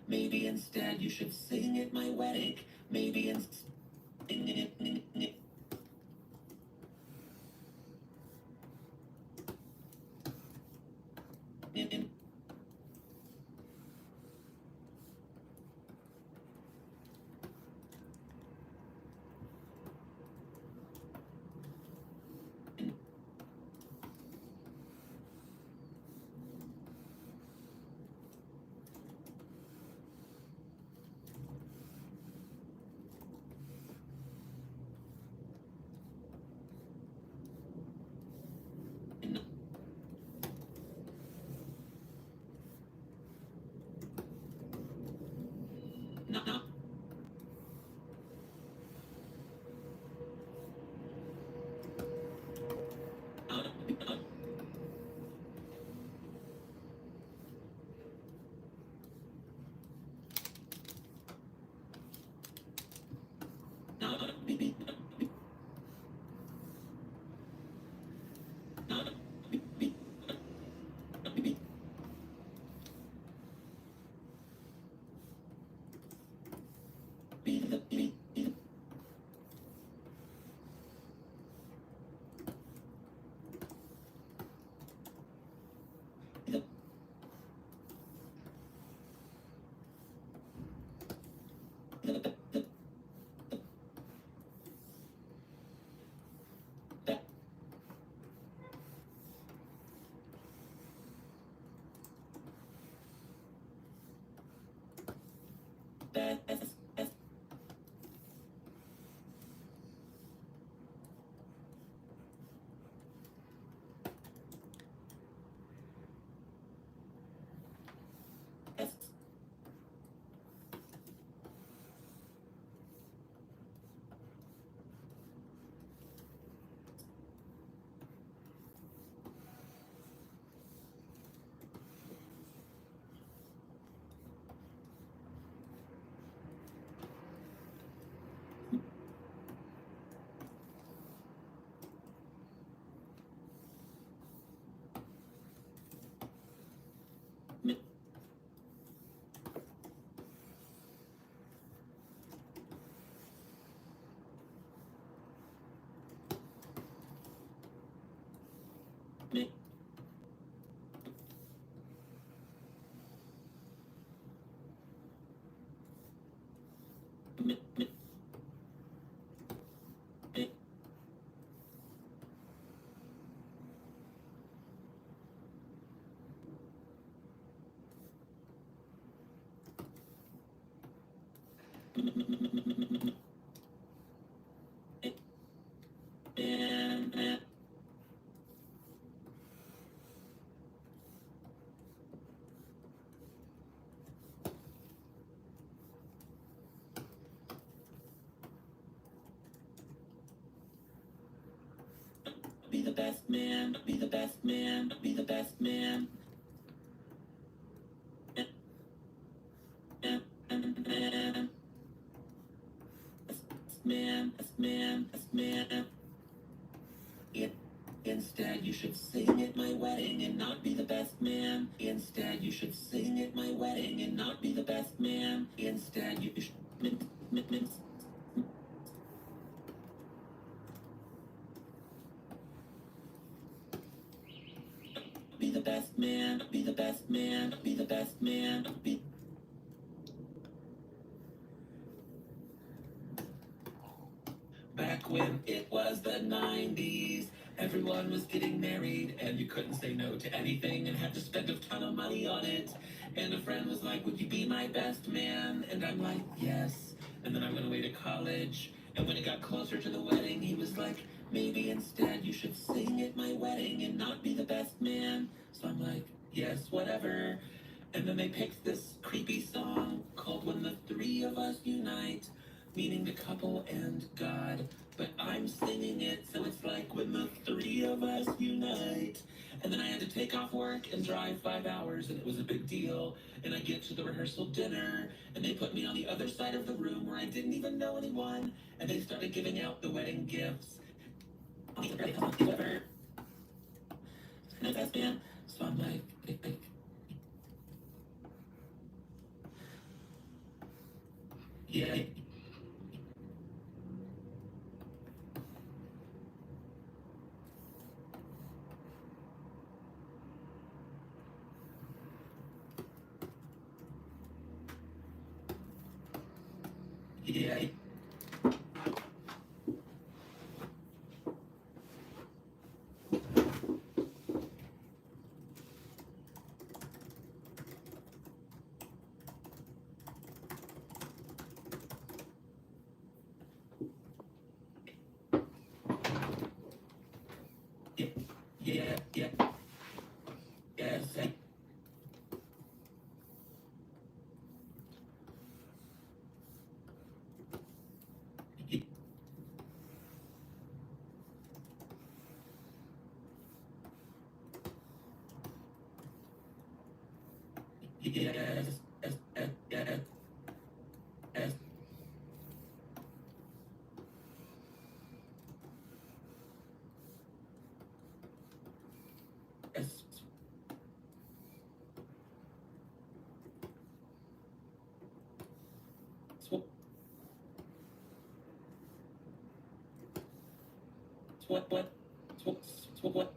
Maybe instead you should sing at my wedding. Maybe instead. best. Be the best man, be the best man, be the best man. Man. Instead, you should sing at my wedding and not be the best man. Instead, you should sing at my wedding and not be the best man. Instead, you should be the best man, be the best man, be the best man, be. Back when it was the 90s, everyone was getting married, and you couldn't say no to anything and had to spend a ton of money on it. And a friend was like, would you be my best man? And I'm like, yes. And then I went away to college, and when it got closer to the wedding, he was like, maybe instead you should sing at my wedding and not be the best man. So I'm like, yes, whatever. And then they picked this creepy song called When the Three of Us Unite, meaning the couple and God. But I'm singing it, so it's like when the three of us unite. And then I had to take off work and drive 5 hours, and it was a big deal. And I get to the rehearsal dinner, and they put me on the other side of the room where I didn't even know anyone. And they started giving out the wedding gifts. Whoever. And that's band. So I'm like, yeah. Yeah. Yeah. Yes. Yes. Yes. Yes. What? What? What? Whatever.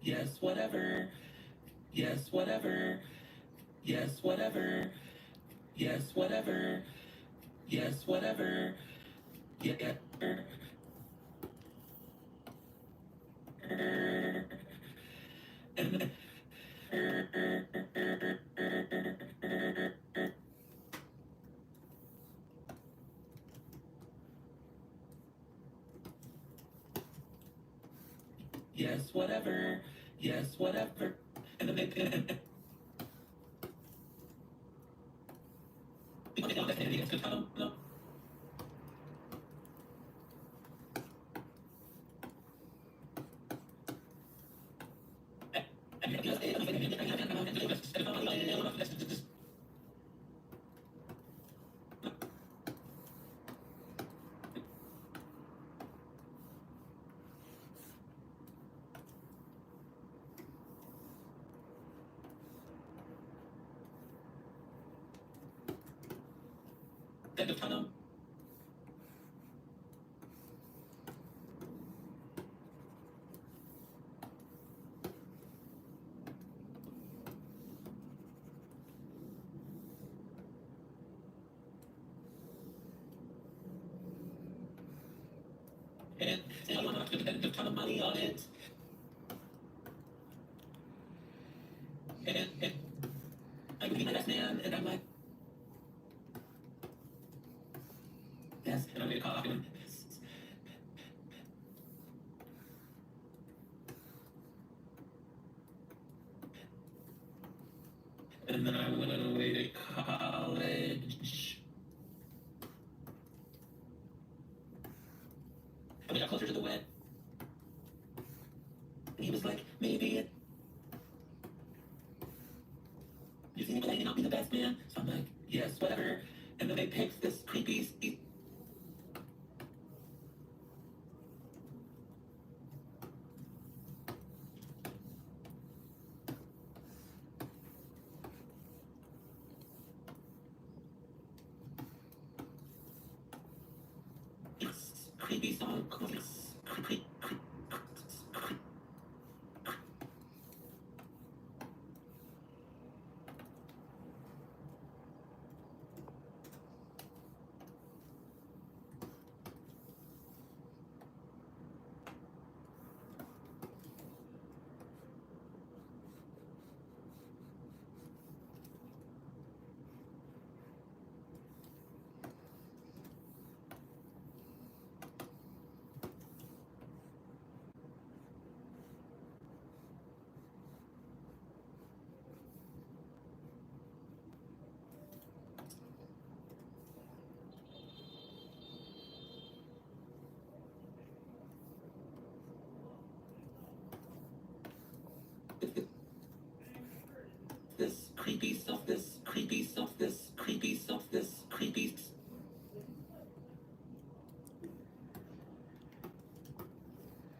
Yes, whatever. Yes, whatever. Yes, whatever. Yes, whatever. Yes, whatever. Yeah. And yes, whatever. Yes, whatever. And then they and I'm not going to spend a ton of money on it. And I would be my best man, and I'm like, yes, and I'm going to call him. And then I went away to college. And we got closer to the wed. And he was like, maybe you think I may not be the best man? So I'm like, yes, whatever. And then they picked this creepy. Creepy song. Creepy. This creepy stuff. This creepy stuff. This creepy stuff. This creepy.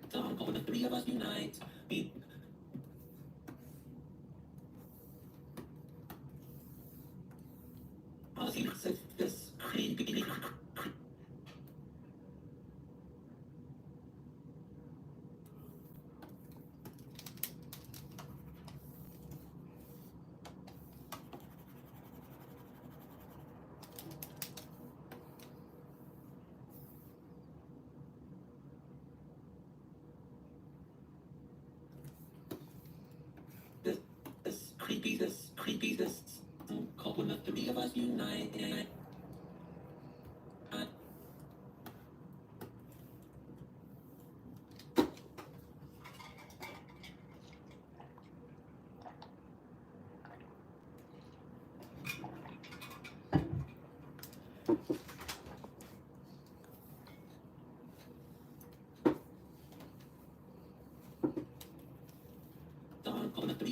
Song called "The Three of Us Unite." We honestly said this creepy. This creepy. This creepy. This song called "When the Three of Us Unite."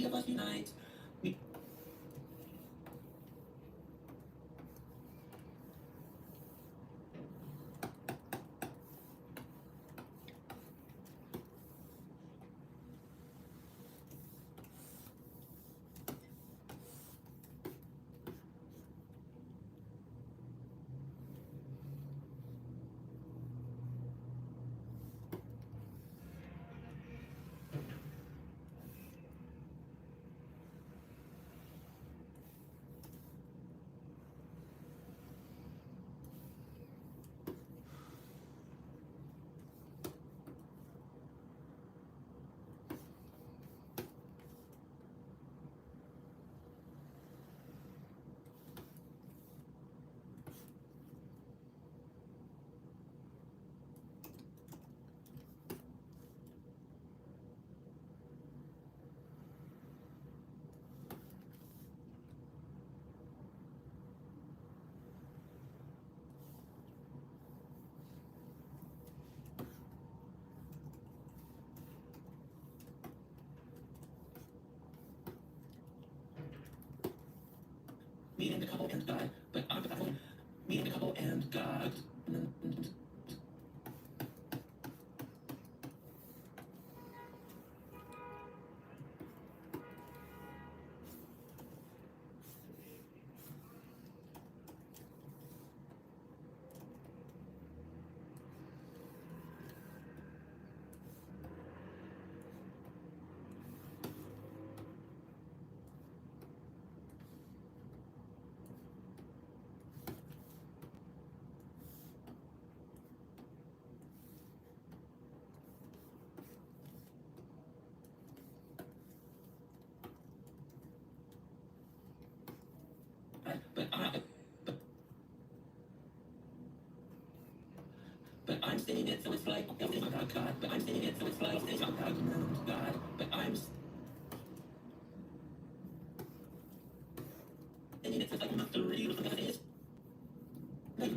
of us unite. Me and the couple and God, but I'm the one. Me and the couple and God. But I'm saying it, so it's like it's about God. But I'm saying it, so it's like it's about God. But I'm saying it, so it's like not the real because it is. Like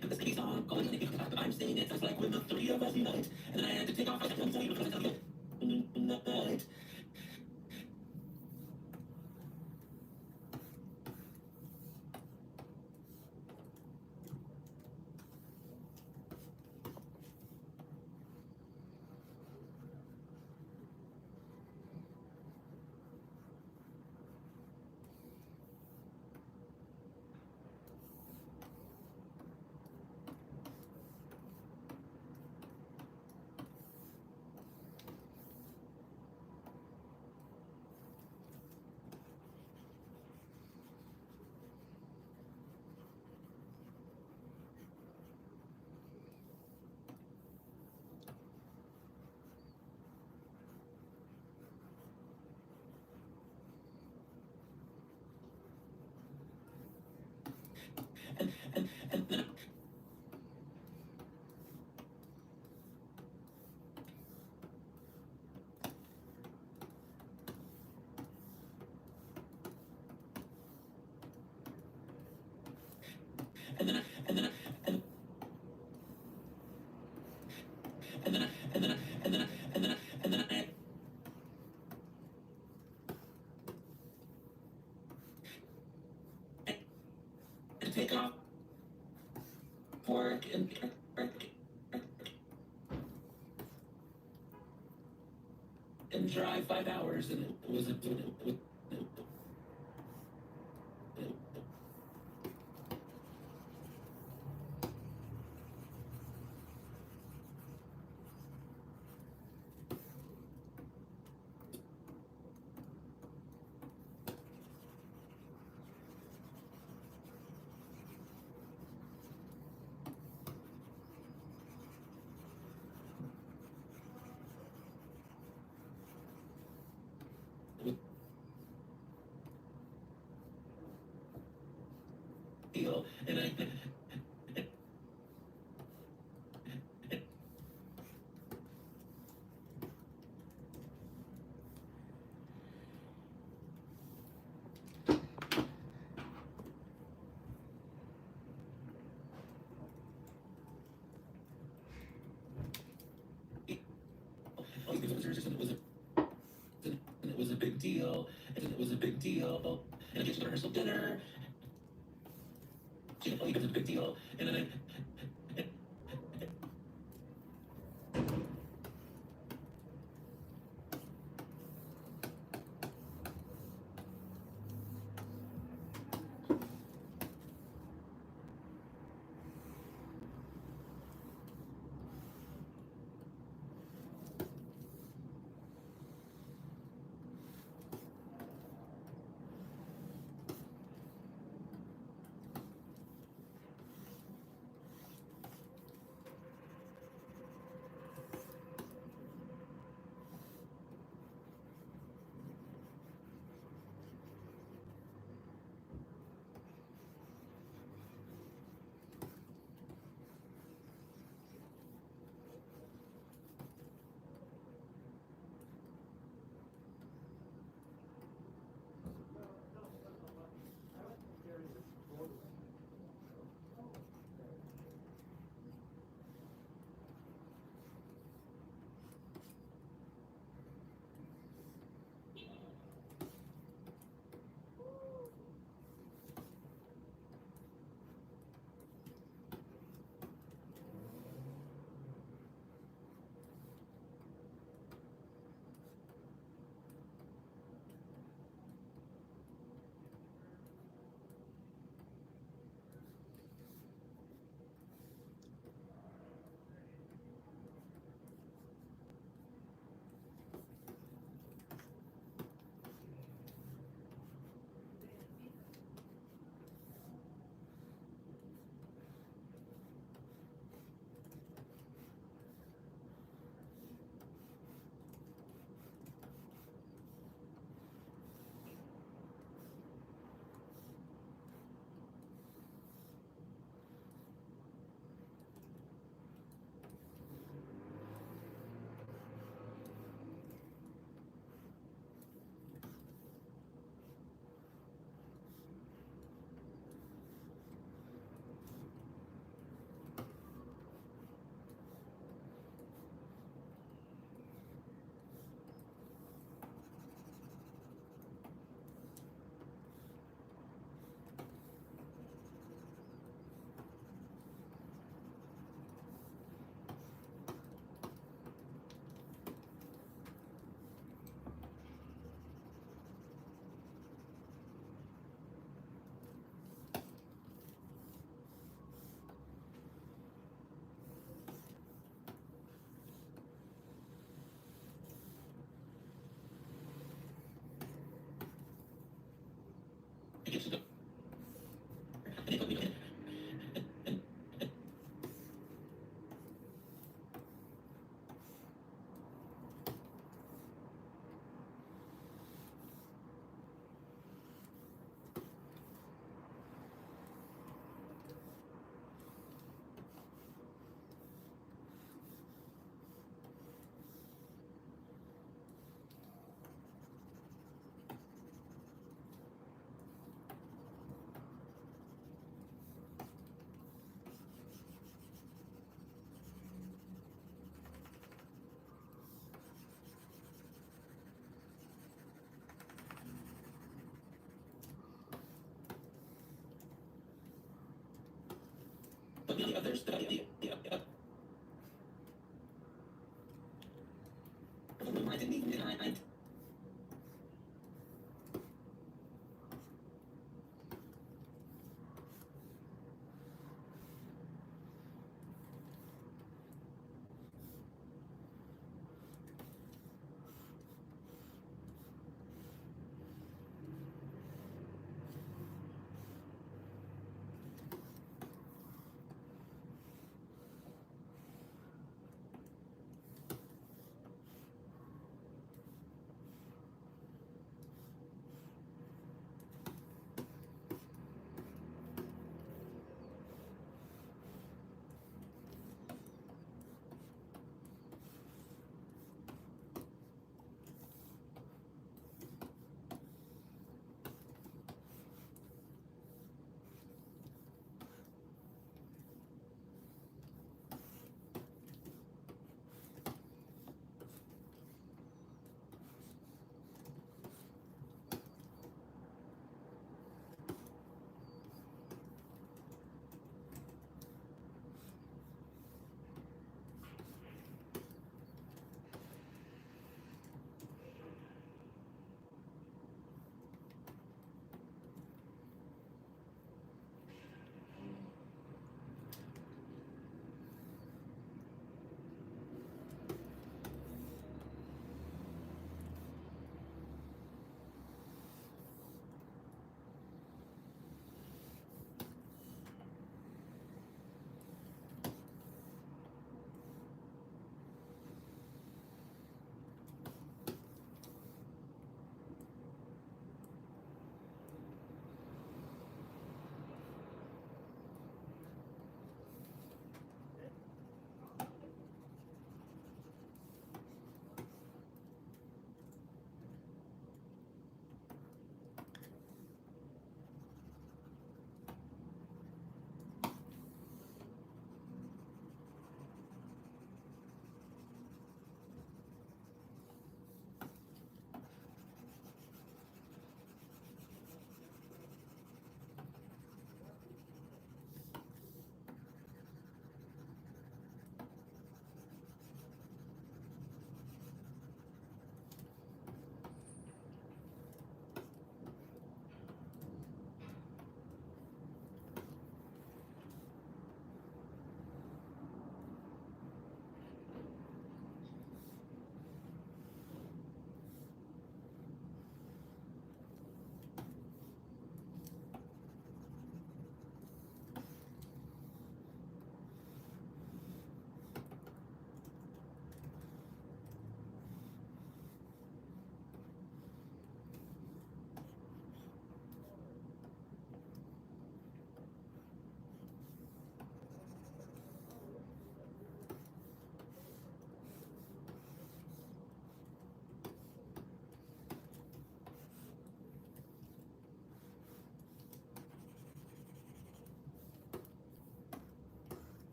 this baby song going on but I'm saying it, so it's like when the three of us unite, and then I had to take off my headphones because I tell you. And then and then and then and and then and then and then and then and then I had to take off work and drive 5 hours, and it wasn't deal, and I. It was a big deal, big deal. And I get to the rehearsal dinner. She goes, oh, you guys, it's a big deal. And then I get to the and they put me in. But the others that I didn't even I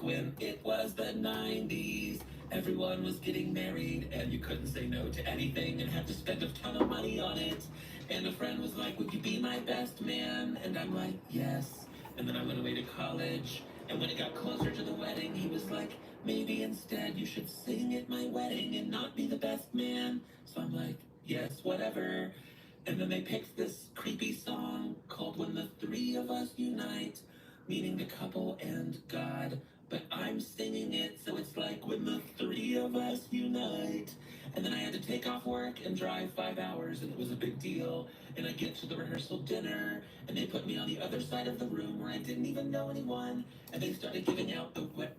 when it was the 90s. Everyone was getting married, and you couldn't say no to anything and had to spend a ton of money on it. And a friend was like, would you be my best man? And I'm like, yes. And then I went away to college, and when it got closer to the wedding, he was like, maybe instead you should sing at my wedding and not be the best man. So I'm like, yes, whatever. And then they picked this creepy song called When the Three of Us Unite, meaning the couple and God. But I'm singing it, so it's like when the three of us unite. And then I had to take off work and drive 5 hours, and it was a big deal. And I get to the rehearsal dinner, and they put me on the other side of the room where I didn't even know anyone. And they started giving out the wedding.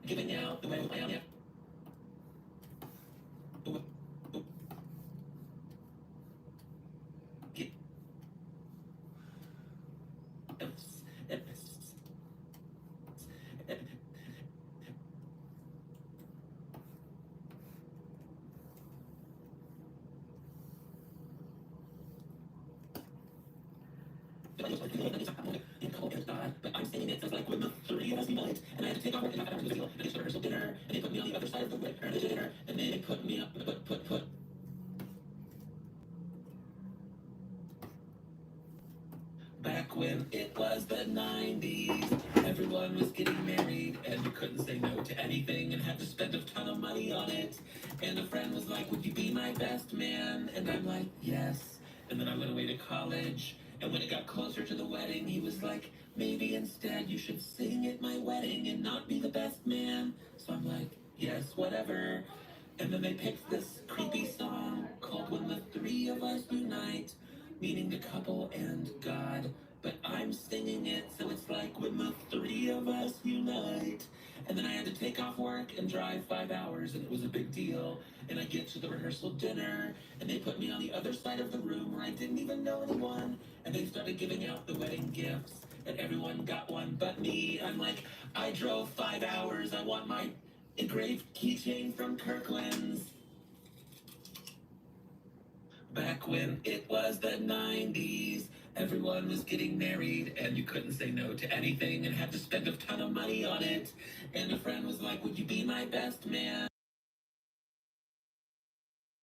Giving out the way I am. But I'm saying it, so it's like when the three of us unite, and I had to take off work and I was deal, and it's rehearsal dinner, and they put me on the other side of the dinner, and they put me up, put back when it was the 90s, everyone was getting married, and you couldn't say no to anything and had to spend a ton of money on it. And a friend was like, would you be my best man? And I'm like, yes. And then I went away to college, and when it got closer to the wedding, he was like, maybe instead you should sing at my wedding and not be the best man. So I'm like, yes, whatever. And then they picked this creepy song called When the Three of Us Unite, meaning the couple and God. But I'm singing it, so it's like when the three of us unite. And then I had to take off work and drive 5 hours, and it was a big deal. And I get to the rehearsal dinner, and they put me on the other side of the room where I didn't even know anyone. And they started giving out the wedding gifts, and everyone got one but me. I'm like, I drove 5 hours, I want my engraved keychain from Kirkland's. Back when it was the 90s, everyone was getting married, and you couldn't say no to anything and had to spend a ton of money on it. And a friend was like, would you be my best man?